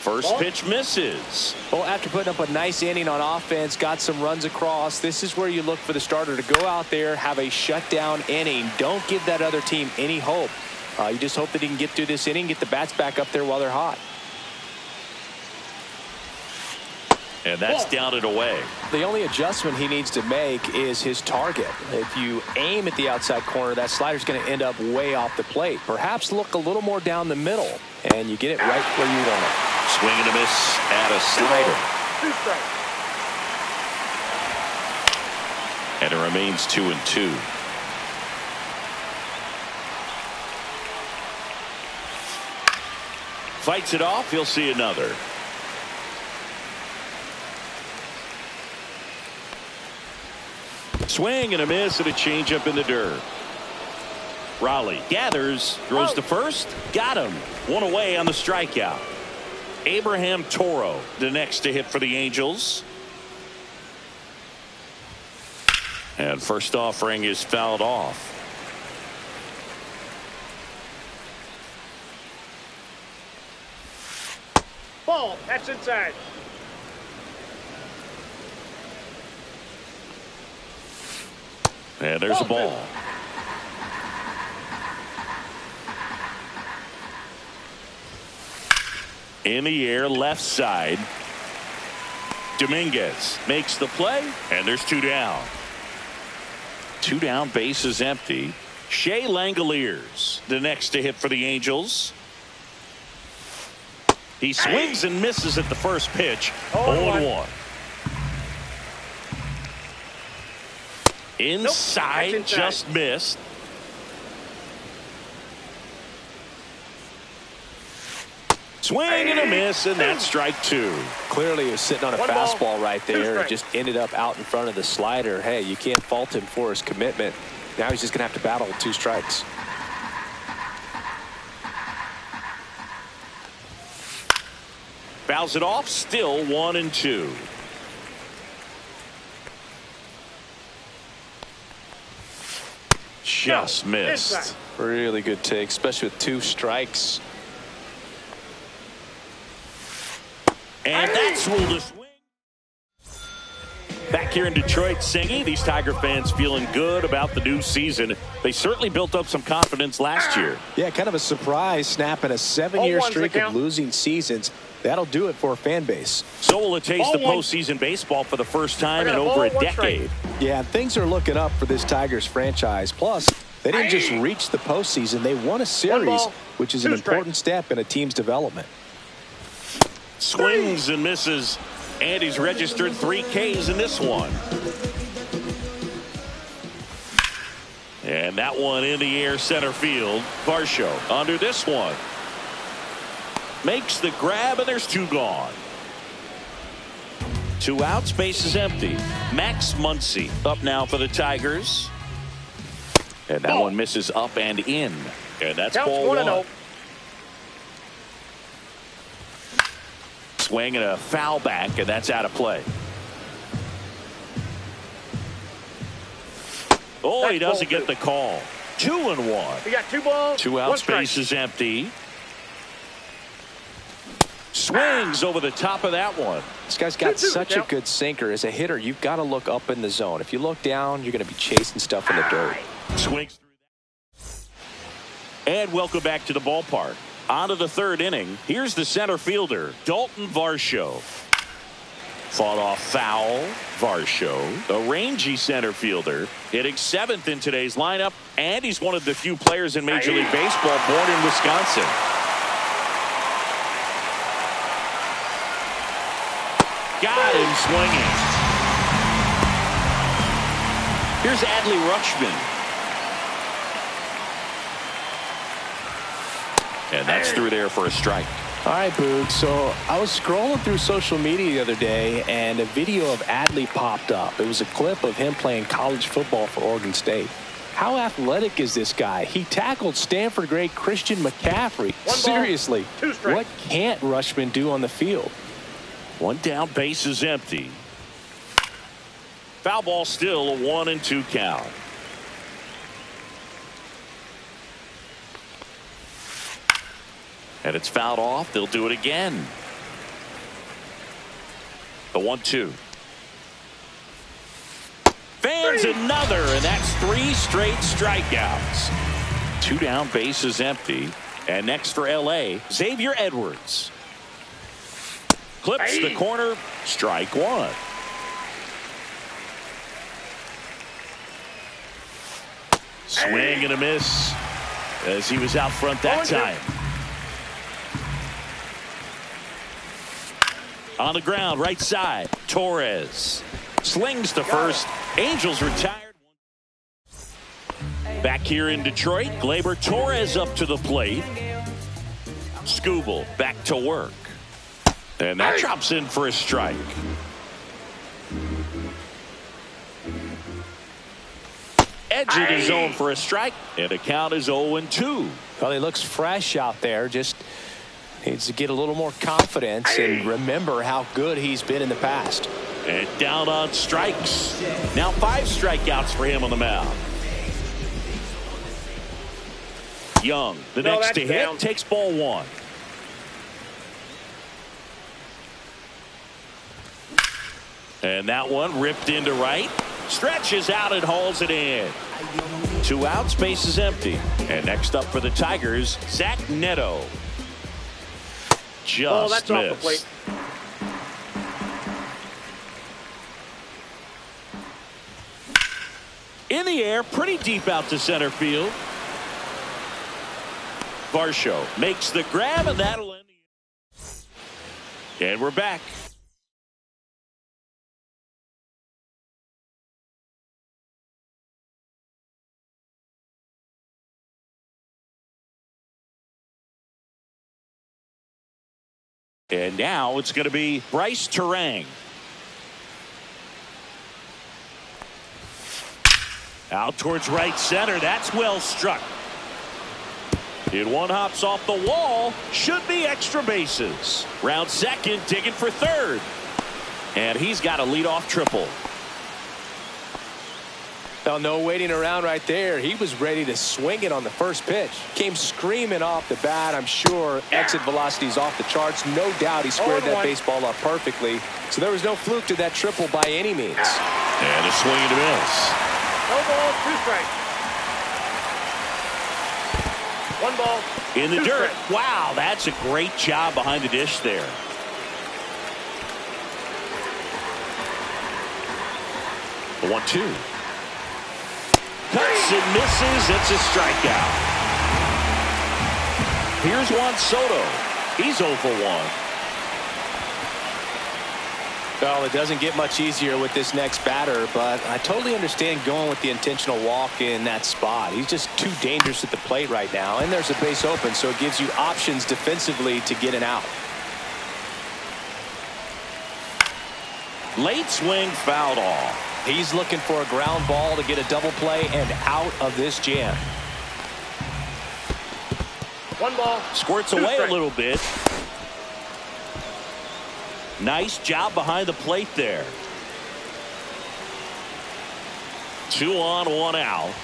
Speaker 1: First pitch misses.
Speaker 3: Well, after putting up a nice inning on offense, got some runs across, this is where you look for the starter to go out there, have a shutdown inning. Don't give that other team any hope. You just hope that he can get through this inning, get the bats back up there while they're hot.
Speaker 1: And that's down and away.
Speaker 3: The only adjustment he needs to make is his target. If you aim at the outside corner, that slider's going to end up way off the plate. Perhaps look a little more down the middle, and you get it right where you want it.
Speaker 1: Swing and a miss at a slider. And it remains 2-2. Fights it off. He'll see another. Swing and a miss and a changeup in the dirt. Raleigh gathers, throws to first, got him. One away on the strikeout. Abraham Toro, the next to hit for the Angels. And first offering is fouled off.
Speaker 2: Ball, that's inside.
Speaker 1: And there's a ball. In the air, left side. Dominguez makes the play, and there's 2 down. 2 down, base is empty. Shea Langoliers, the next to hit for the Angels. He swings and misses at the first pitch. 0-1. Inside,
Speaker 2: nope,
Speaker 1: just missed. Swing and a miss, and that's strike 2.
Speaker 3: Clearly, he was sitting on a
Speaker 2: One
Speaker 3: fastball
Speaker 2: ball,
Speaker 3: right
Speaker 2: two
Speaker 3: there and
Speaker 2: strikes.
Speaker 3: just ended up out in front of the slider. Hey, you can't fault him for his commitment. Now he's just going to have to battle with 2 strikes.
Speaker 1: Fouls it off, still 1-2. Just missed.
Speaker 2: Inside.
Speaker 3: Really good take, especially with 2 strikes.
Speaker 1: And that's ruled a swing. Back here in Detroit, Singy, these Tiger fans feeling good about the new season. They certainly built up some confidence last year.
Speaker 3: Yeah, kind of a surprise snapping a 7-year
Speaker 2: 0-1's the
Speaker 3: streak of
Speaker 2: count.
Speaker 3: losing seasons. That'll do it for a fan base.
Speaker 1: So will it taste the
Speaker 2: 0-1.
Speaker 1: postseason baseball for the first time
Speaker 2: I
Speaker 1: in
Speaker 2: got a
Speaker 1: over a
Speaker 2: ball, 1 strike.
Speaker 1: decade.
Speaker 3: Yeah, things are looking up for this Tigers franchise. Plus, they didn't just reach the postseason. They won a series,
Speaker 2: ball,
Speaker 3: which is
Speaker 2: 2
Speaker 3: an important step in a team's development.
Speaker 1: Swings and misses. And he's registered 3 Ks in this one. And that one in the air center field. Varsho under this one. Makes the grab, and there's 2 gone. 2 outs, base is empty. Max Muncy up now for the Tigers. And that one misses up and in. And that's
Speaker 2: Counts
Speaker 1: ball 1.
Speaker 2: 1-0.
Speaker 1: Swing and a foul back, and that's out of play. Oh, he doesn't get the call. 2-1.
Speaker 2: We got 2 balls.
Speaker 1: 2
Speaker 2: 1
Speaker 1: outs,
Speaker 2: strike.
Speaker 1: base is empty. Swings over the top of that one.
Speaker 3: This guy's got
Speaker 2: 2-2
Speaker 3: such a
Speaker 2: count.
Speaker 3: good sinker. As a hitter, you've got to look up in the zone. If you look down, you're going to be chasing stuff in the dirt.
Speaker 1: Swings through that. And welcome back to the ballpark. On to the 3rd inning. Here's the center fielder, Dalton Varsho. Fought off foul. Varsho, a rangy center fielder, hitting 7th in today's lineup, and he's one of the few players in Major League Baseball born in Wisconsin. Got him swinging. Here's Adley Rutschman. And that's through there for a strike.
Speaker 3: All right, Boog. So I was scrolling through social media the other day, and a video of Adley popped up. It was a clip of him playing college football for Oregon State. How athletic is this guy? He tackled Stanford great Christian McCaffrey. Seriously,
Speaker 2: 2 strikes.
Speaker 3: what can't Rutschman do on the field?
Speaker 1: 1 down, base is empty. Foul ball, still a 1-2 count. And it's fouled off. They'll do it again. The 1-2. Fans another, and that's 3 straight strikeouts. 2 down, base is empty. And next for LA, Xavier Edwards. Clips the corner, strike 1. Swing and a miss as he was out front that time. On the ground, right side, Torres slings to first. Angels retired. Back here in Detroit, Gleyber Torres up to the plate. Skubal back to work. And that drops in for a strike. Edge in his zone for a strike, and the count is 0-2.
Speaker 3: Well, he looks fresh out there. Just needs to get a little more confidence and remember how good he's been in the past.
Speaker 1: And down on strikes. Now 5 strikeouts for him on the mound. Young, the next to hit,
Speaker 2: down.
Speaker 1: takes ball 1. And that one ripped into right. Stretches out and hauls it in. 2 outs, base is empty. And next up for the Tigers, Zach Neto. Just
Speaker 2: that's
Speaker 1: missed.
Speaker 2: off the plate.
Speaker 1: In the air, pretty deep out to center field. Varsho makes the grab, and that'll end the And we're back. And now it's going to be Bryce Terang. Out towards right center. That's well struck. It one hops off the wall. Should be extra bases. Round second, digging for third. And he's got a leadoff triple.
Speaker 3: Well, no waiting around right there. He was ready to swing it on the first pitch. Came screaming off the bat. I'm sure exit velocity's off the charts. No doubt he squared that baseball up perfectly. So there was no fluke to that triple by any means.
Speaker 1: And a swing and a miss.
Speaker 2: No ball, 2 strikes. 1 ball.
Speaker 1: In the
Speaker 2: 2
Speaker 1: dirt.
Speaker 2: strikes.
Speaker 1: Wow, that's a great job behind the dish there. The 1-2. Cuts and misses. It's a strikeout. Here's Juan Soto. He's 0 for 1.
Speaker 3: Well, it doesn't get much easier with this next batter, but I totally understand going with the intentional walk in that spot. He's just too dangerous at the plate right now, and there's a base open, so it gives you options defensively to get an out.
Speaker 1: Late swing, fouled off.
Speaker 3: He's looking for a ground ball to get a double play and out of this jam.
Speaker 2: 1 ball.
Speaker 1: Squirts
Speaker 2: 2
Speaker 1: away
Speaker 2: strikes.
Speaker 1: a little bit. Nice job behind the plate there. 2 on, 1 out.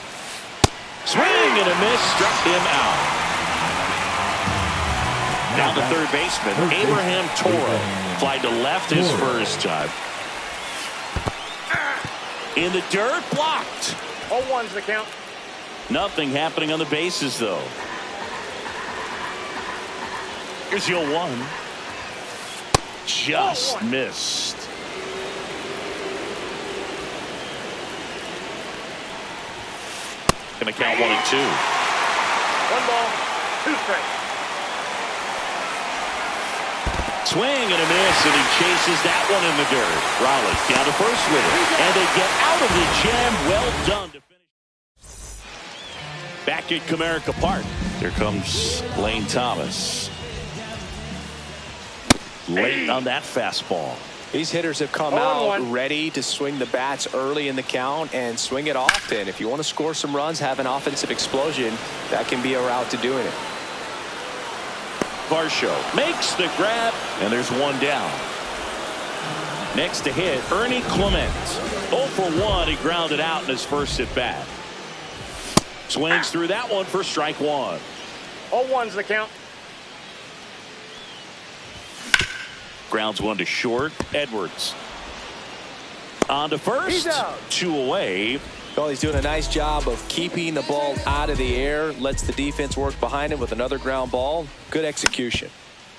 Speaker 1: Swing and a miss, struck him out. Now the third baseman, Abraham Toro. Fly to left his first time. In the dirt, blocked.
Speaker 2: 0-1's the count.
Speaker 1: Nothing happening on the bases, though. Here's the 0-1. Just
Speaker 2: 0-1.
Speaker 1: missed. Gonna count 1 and 2.
Speaker 2: 1 ball, 2 strikes.
Speaker 1: Swing and a miss, and he chases that one in the dirt. Raleigh down to first with it, and they get out of the jam. Well done to finish. Back at Comerica Park, here comes Lane Thomas. Late on that fastball.
Speaker 3: These hitters have come
Speaker 2: 0-1.
Speaker 3: out ready to swing the bats early in the count and swing it often. If you want to score some runs, have an offensive explosion, that can be a route to doing it.
Speaker 1: Varsho makes the grab, and there's 1 down. Next to hit, Ernie Clement. 0 for 1. He grounded out in his first at bat. Swings through that one for strike 1.
Speaker 2: 0-1's the count.
Speaker 1: Grounds 1 to short. Edwards on to first.
Speaker 2: He's out.
Speaker 1: 2 away.
Speaker 3: Well, he's doing a nice job of keeping the ball out of the air. Lets the defense work behind him with another ground ball. Good execution.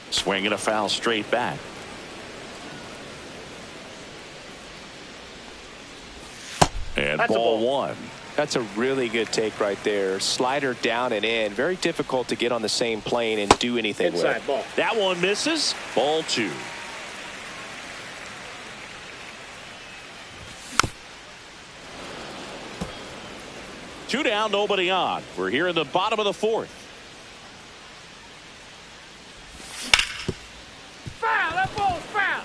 Speaker 1: Swing and a foul straight back. And
Speaker 2: That's a
Speaker 1: ball
Speaker 2: ball.
Speaker 1: 1.
Speaker 3: That's a really good take right there. Slider down and in. Very difficult to get on the same plane and do anything with.
Speaker 2: Inside ball.
Speaker 1: That one misses. Ball 2. Two down, nobody on. We're here in the bottom of the 4th.
Speaker 2: Foul! That ball's foul!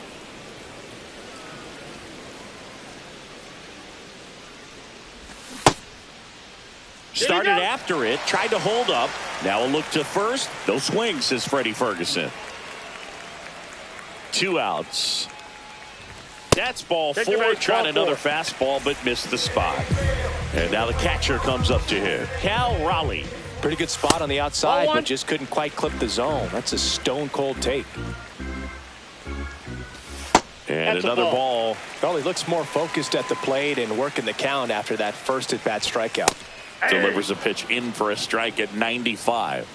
Speaker 1: Started after it, tried to hold up. Now a look to first. No swing, says Freddie Ferguson. 2 outs. That's ball 4. Tried another fastball, but missed the spot. And now the catcher comes up to hit. Cal Raleigh.
Speaker 3: Pretty good spot on the outside,
Speaker 2: 0-1.
Speaker 3: but just couldn't quite clip the zone. That's a stone cold take.
Speaker 1: And
Speaker 2: That's a
Speaker 1: another ball.
Speaker 3: Well, he looks more focused at the plate and working the count after that first at bat strikeout.
Speaker 1: Delivers a pitch in for a strike at 95.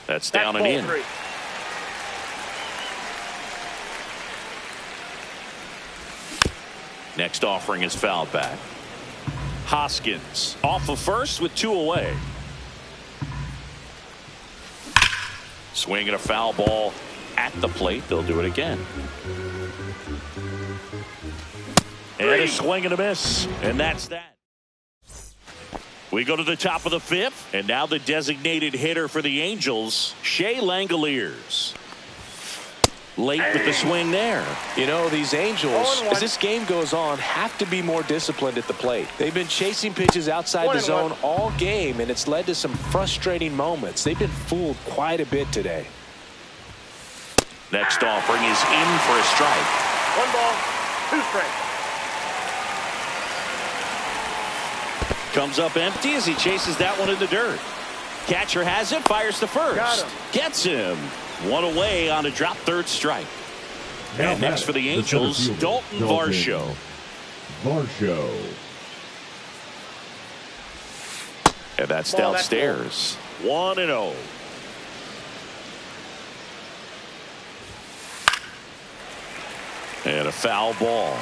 Speaker 1: That's down and in.
Speaker 2: 3.
Speaker 1: Next offering is fouled back. Hoskins off of first with 2 away. Swinging a foul ball at the plate. They'll do it again. And a swing and a miss. And that's that. We go to the top of the fifth. And now the designated hitter for the Angels, Shea Langoliers. Late with the swing there.
Speaker 3: You know, these Angels, as this game goes on, have to be more disciplined at the plate. They've been chasing pitches outside the zone all game, and it's led to some frustrating moments. They've been fooled quite a bit today.
Speaker 1: Next offering is in for a strike.
Speaker 2: 1 ball, 2 strikes.
Speaker 1: Comes up empty as he chases that one in the dirt. Catcher has it, fires to first. Gets him. One away on a drop third strike. And next for the Angels, Dalton Varsho. And that's downstairs. 1-0. And a foul ball.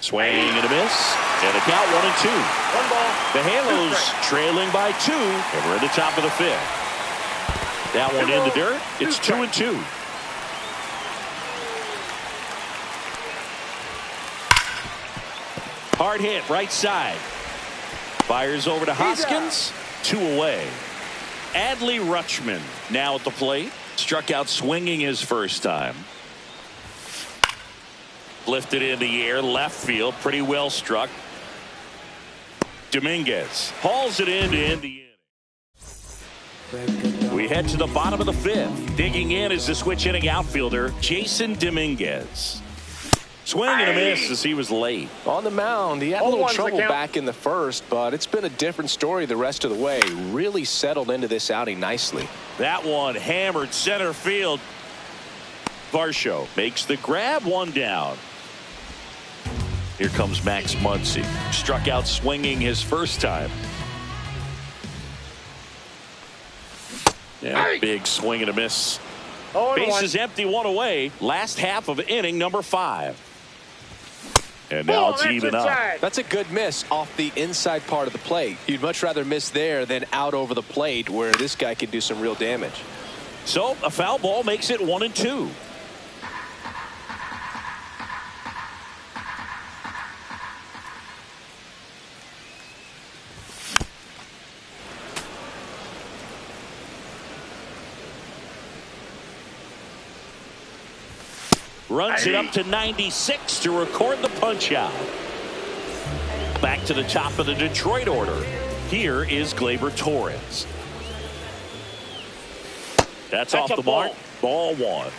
Speaker 1: Swing and a miss. And a count 1-2.
Speaker 2: 1 ball.
Speaker 1: The Halos trailing by 2. And we're at the top of the fifth. That one in the dirt. It's 2-2. Hard hit right side. Fires over to Hoskins. 2 away. Adley Rutschman now at the plate. Struck out swinging his first time. Lifted in the air, left field, pretty well struck. Dominguez hauls it in to end the inning. We head to the bottom of the fifth. Digging in is the switch hitting outfielder, Jason Dominguez. Swing and a miss as he was late.
Speaker 3: On the mound, he had a little trouble back in the first, but it's been a different story the rest of the way. Really settled into this outing nicely.
Speaker 1: That one hammered center field. Varsho makes the grab, 1 down. Here comes Max Muncy. Struck out swinging his first time. Yeah, big swing and a miss. Bases empty, 1 away. Last half of inning number 5. And now it's even up.
Speaker 3: That's a good miss off the inside part of the plate. You'd much rather miss there than out over the plate where this guy can do some real damage.
Speaker 1: So a foul ball makes it 1-2. Runs it up to 96 to record the punch out. Back to the top of the Detroit order. Here is Gleyber Torres. That's off the mark. Ball 1.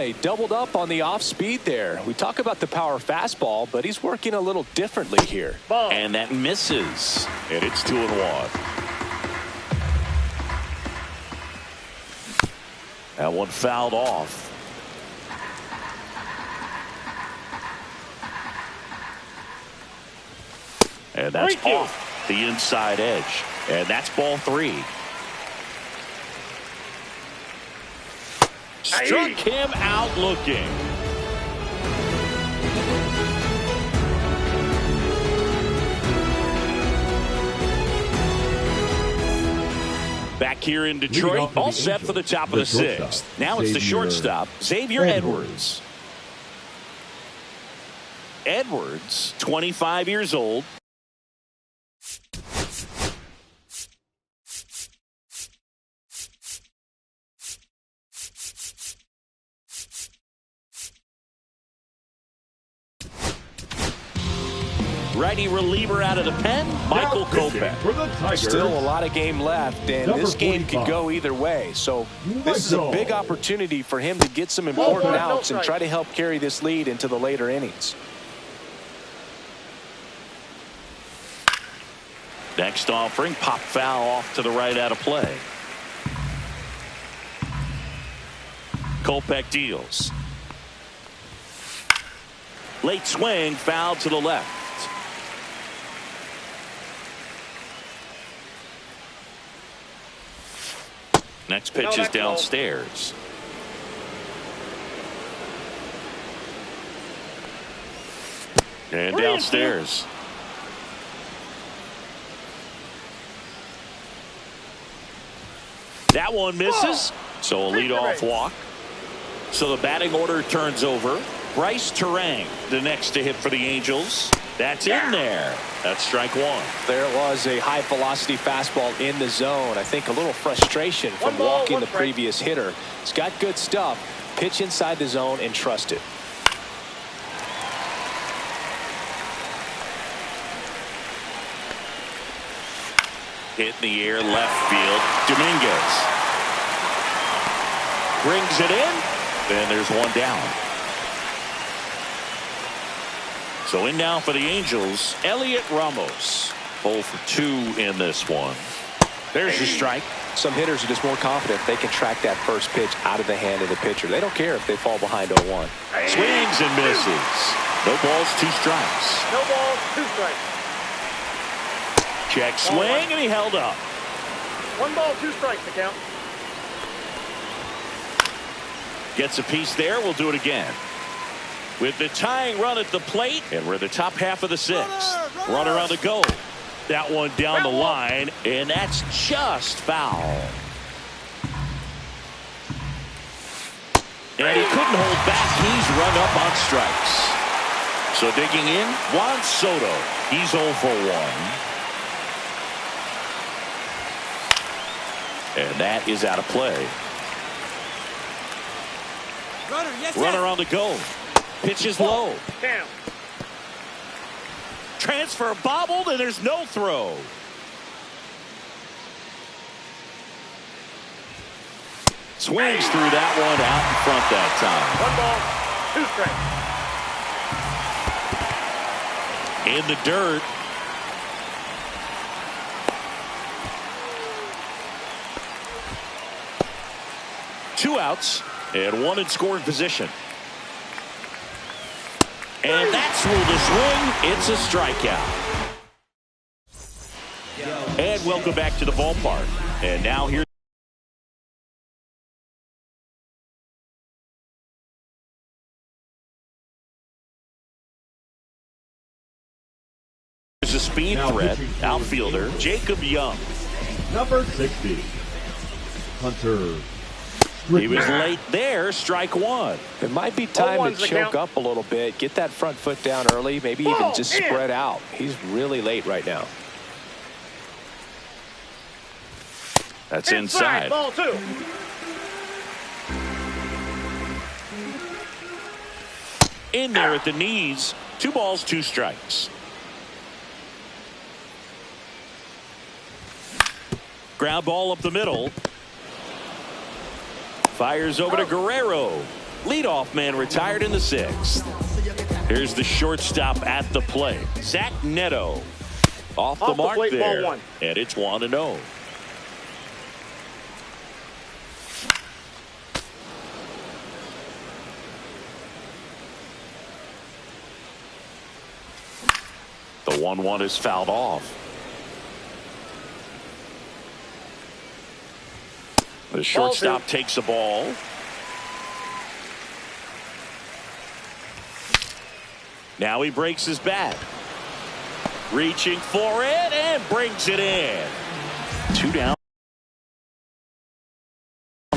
Speaker 3: He doubled up on the off speed there. We talk about the power fastball, but he's working a little differently here.
Speaker 1: And that misses. And it's 2-1. That one fouled off. And that's off the inside edge. And that's ball 3. Struck him out looking. Back here in Detroit, all set for the top of the 6th. Now it's the shortstop, Xavier Edwards. Edwards, 25 years old. Righty reliever out of the pen, Michael Kopech.
Speaker 3: Still a lot of game left, and this game could go either way. So this is a big opportunity for him to get some important outs and try to help carry this lead into the later innings.
Speaker 1: Next offering, pop foul off to the right out of play. Kopech deals. Late swing, foul to the left. Next pitch is downstairs. And downstairs. That one misses. So a leadoff walk. So the batting order turns over. Bryce Terang, the next to hit for the Angels. That's in there. That's strike one.
Speaker 3: There was a high velocity fastball in the zone. I think a little frustration from walking the previous hitter. It's got good stuff. Pitch inside the zone and trust it.
Speaker 1: Hit in the air, left field. Dominguez brings it in. And there's one down. So in now for the Angels, Elliot Ramos. 0 for 2 in this one. There's your strike.
Speaker 3: Some hitters are just more confident they can track that first pitch out of the hand of the pitcher. They don't care if they fall behind 0-1.
Speaker 1: Swings and misses. No balls, 2 strikes.
Speaker 2: No balls, 2 strikes.
Speaker 1: Check swing, and he held up.
Speaker 2: 1 ball, 2 strikes to count.
Speaker 1: Gets a piece there. We'll do it again. With the tying run at the plate, and we're in the top half of the 6th. Runner on the go. That one down the line, and that's just foul. And he couldn't hold back. He's run up on strikes. So digging in, Juan Soto. He's 0 for 1. And that is out of play. Runner on the go. Pitch is low.
Speaker 2: Down.
Speaker 1: Transfer bobbled, and there's no throw. Swings through that one out in front that time.
Speaker 2: 1 ball, 2 strikes.
Speaker 1: In the dirt. Two outs and 1 in scoring position. And that's ruled a swing. It's a strikeout. And welcome back to the ballpark. And now here's a speed threat. Outfielder Jacob Young.
Speaker 4: Number 60, Hunter.
Speaker 1: He was late there. Strike 1.
Speaker 3: It might be time to choke up a little bit. Get that front foot down early. Maybe even just spread out. He's really late right now.
Speaker 1: That's inside.
Speaker 2: Ball 2.
Speaker 1: In there at the knees. 2 balls, 2 strikes. Ground ball up the middle. Fires over to Guerrero. Leadoff man retired in the 6th. Here's the shortstop at the plate. Zach Neto. Off the mark
Speaker 2: plate,
Speaker 1: there.
Speaker 2: ball 1.
Speaker 1: And it's 1-0. The 1-1 is fouled off. The shortstop takes a ball. Now he breaks his bat. Reaching for it and brings it in. 2 down.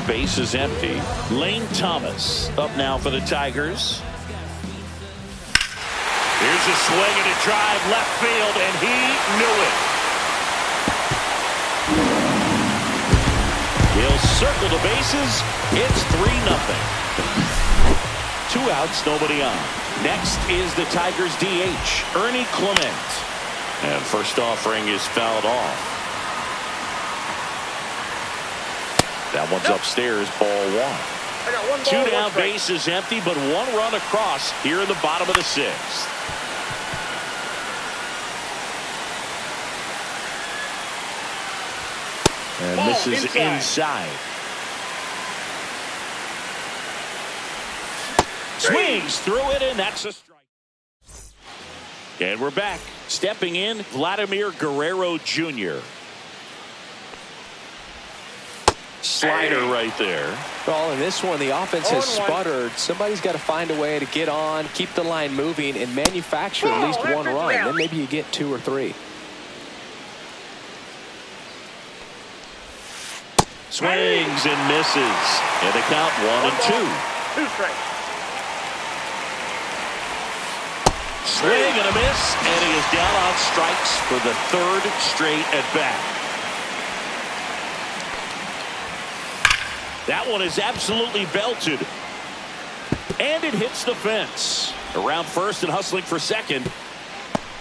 Speaker 1: Base is empty. Lane Thomas up now for the Tigers. Here's a swing and a drive left field, and he knew it. He'll circle the bases. It's 3-0. 2 outs, nobody on. Next is the Tigers DH, Ernie Clement. And first offering is fouled off. That one's upstairs, ball 1.
Speaker 2: I got 1 ball,
Speaker 1: 2 down,
Speaker 2: 1 strike.
Speaker 1: base is empty, but 1 run across here in the bottom of the 6th. And
Speaker 2: Ball
Speaker 1: this is inside. Swings through it, and that's a strike. And we're back. Stepping in, Vladimir Guerrero Jr. Slider right there.
Speaker 3: Well, in this one, the offense has sputtered. Somebody's got to find a way to get on, keep the line moving, and manufacture at least one run. Then maybe you get 2 or 3.
Speaker 1: Swings and misses. And the count 1-2.
Speaker 2: 2 strikes.
Speaker 1: Swing and a miss, and he is down on strikes for the 3rd straight at bat. That one is absolutely belted. And it hits the fence. Around first and hustling for second.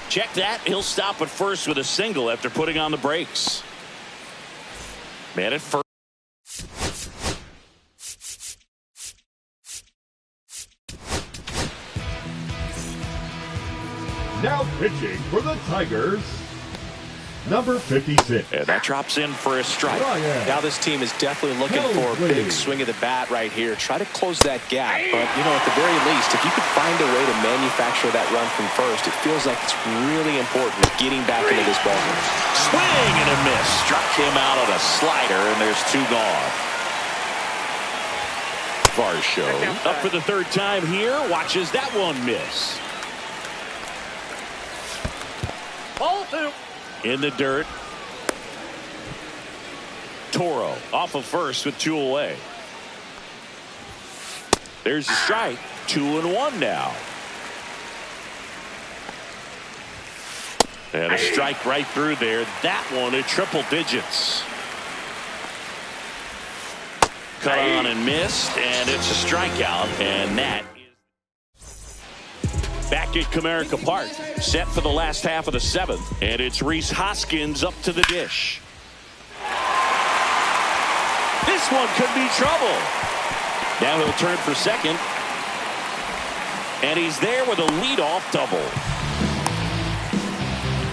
Speaker 1: Check that. He'll stop at first with a single after putting on the brakes. Man at first.
Speaker 4: Now pitching for the Tigers, number 56.
Speaker 1: And that drops in for a strike.
Speaker 3: Now this team is definitely looking for a big swing of the bat right here. Try to close that gap. But, you know, at the very least, if you could find a way to manufacture that run from first, it feels like it's really important getting back into this ballgame.
Speaker 1: Swing and a miss. Struck him out on a slider, and there's 2 gone. Varsho up for the 3rd time here. Watches that one miss.
Speaker 2: Ball 2.
Speaker 1: In the dirt. Toro off of first with 2 away. There's a strike. 2-1 now. And a strike right through there. That one at triple digits. Cut on and missed, and it's a strikeout, and that back at Comerica Park, set for the last half of the 7th, and it's Rhys Hoskins up to the dish. This one could be trouble. Now he'll turn for second, and he's there with a leadoff double.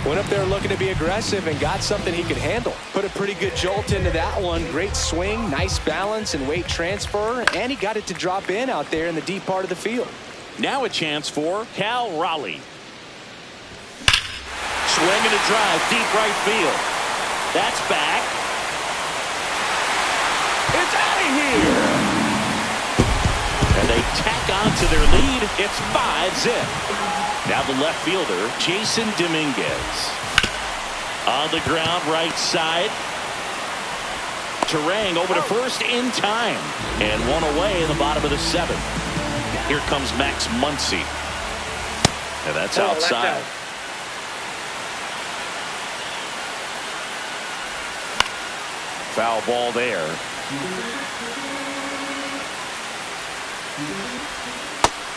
Speaker 3: Went up there looking to be aggressive and got something he could handle. Put a pretty good jolt into that one. Great swing, nice balance and weight transfer, and he got it to drop in out there in the deep part of the field.
Speaker 1: Now a chance for Cal Raleigh. Swing and a drive, deep right field. That's back. It's out of here. And they tack on to their lead. It's 5-zip. Now the left fielder, Jason Dominguez. On the ground, right side. Terang over to first in time. And 1 away in the bottom of the 7th. Here comes Max Muncy. And that's outside. Foul ball there.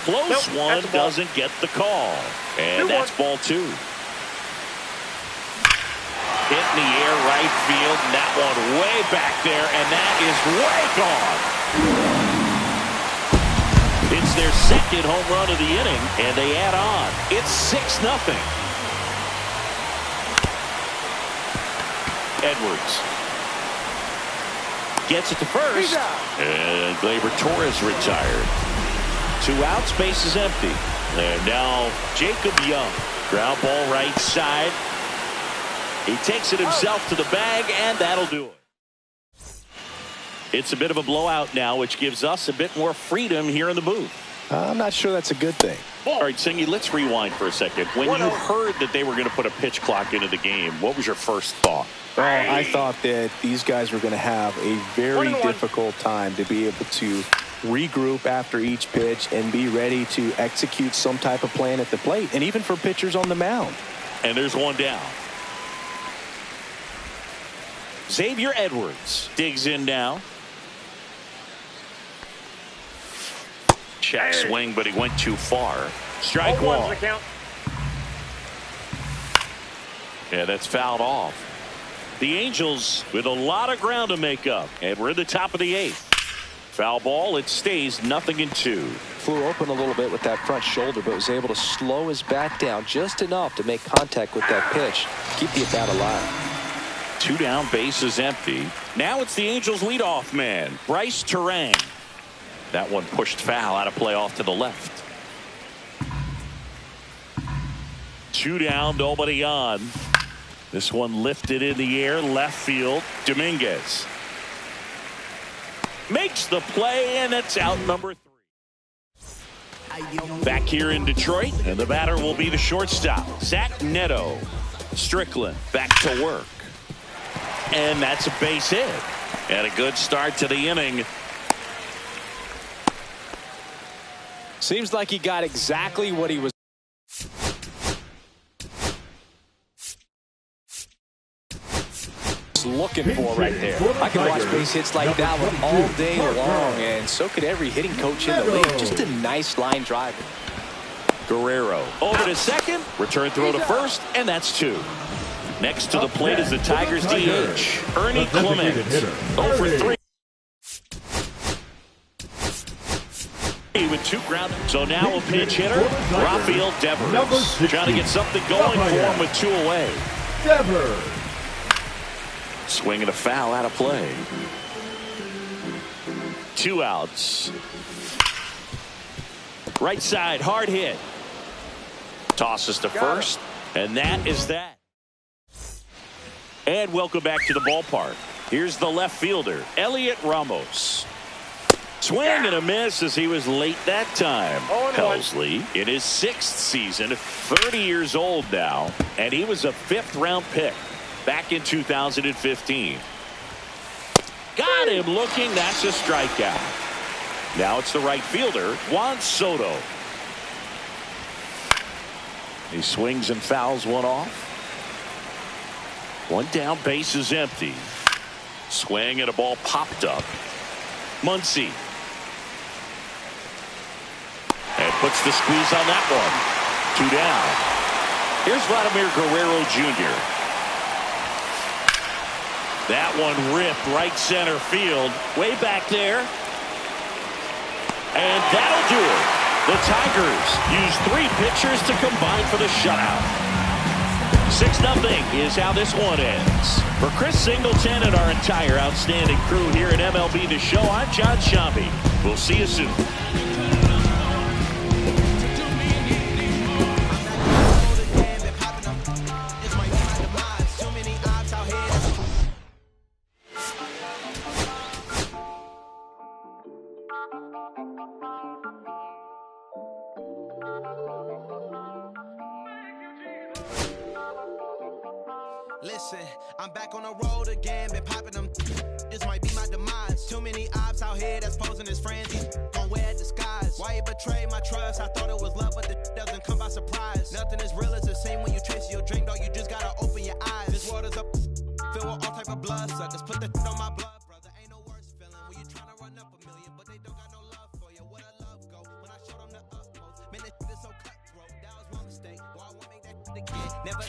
Speaker 1: Close one, doesn't get the call. And that's ball 2. Hit in the air, right field, and that one way back there, and that is way gone. It's their 2nd home run of the inning, and they add on. It's 6-0. Edwards gets it to first, and Gleyber Torres retired. 2 outs, base is empty. And now Jacob Young. Ground ball right side. He takes it himself to the bag, and that'll do it. It's a bit of a blowout now, which gives us a bit more freedom here in the booth.
Speaker 3: I'm not sure that's a good thing.
Speaker 1: All right, Singy, let's rewind for a second. When you heard that they were going to put a pitch clock into the game, what was your first thought?
Speaker 3: Well, I thought that these guys were going to have a very difficult time to be able to regroup after each pitch and be ready to execute some type of plan at the plate, and even for pitchers on the mound.
Speaker 1: And there's one down. Xavier Edwards digs in now. Check swing, but he went too far. Strike 1. Yeah, that's fouled off. The Angels with a lot of ground to make up, and we're in the top of the 8th. Foul ball, it stays 0-2.
Speaker 3: Flew open a little bit with that front shoulder, but was able to slow his back down just enough to make contact with that pitch. Keep the at-bat alive.
Speaker 1: 2 down, base is empty. Now it's the Angels leadoff man, Bryce Terang. That one pushed foul, out of play off to the left. 2 down, nobody on. This one lifted in the air, left field, Dominguez. makes the play, and it's out number 3. Back here in Detroit, and the batter will be the shortstop, Zach Neto. Strickland back to work. And that's a base hit. And a good start to the inning.
Speaker 3: Seems like he got exactly what he was looking for right there. I can watch base hits like that one all day long, and so could every hitting coach in the league. Just a nice line driver.
Speaker 1: Guerrero over to second, return throw to first, and that's 2. Next to the plate is the Tigers DH, Ernie Clement. 0 for 3. With 2 ground. So now a pinch hitter, Rafael Devers. Trying to get something going for him with 2 away.
Speaker 4: Devers.
Speaker 1: Swinging a foul out of play. 2 outs. Right side, hard hit. Tosses to first, and that is that. And welcome back to the ballpark. Here's the left fielder, Elliot Ramos. Swing and a miss as he was late that time. Helsley in his 6th season, 30 years old now, and he was a 5th-round pick back in 2015. Got him looking. That's a strikeout. Now it's the right fielder, Juan Soto. He swings and fouls one off. 1 down, base is empty. Swing and a ball popped up. Muncy. And puts the squeeze on that one. 2 down. Here's Vladimir Guerrero Jr. That one ripped right center field. Way back there. And that'll do it. The Tigers use 3 pitchers to combine for the shutout. 6-0 is how this one ends. For Chris Singleton and our entire outstanding crew here at MLB The Show, I'm John Shambi. We'll see you soon.
Speaker 6: Listen, I'm back on the road again, been popping them. This might be my demise. Too many ops out here that's posing as friends. Gon' wear disguise. Why you betray my trust? I thought it was love, but the doesn't come by surprise. Nothing is real as the same when you chase your dream, dog. You just gotta open your eyes. This world is up, filled with all type of blood suckers. Put the on my blood, brother. Ain't no worse feeling when you tryna run up a million, but they don't got no love for you. Where the love go? When I showed them the utmost, man, this is so cutthroat. That was one mistake. Boy, I won't make that again. Never.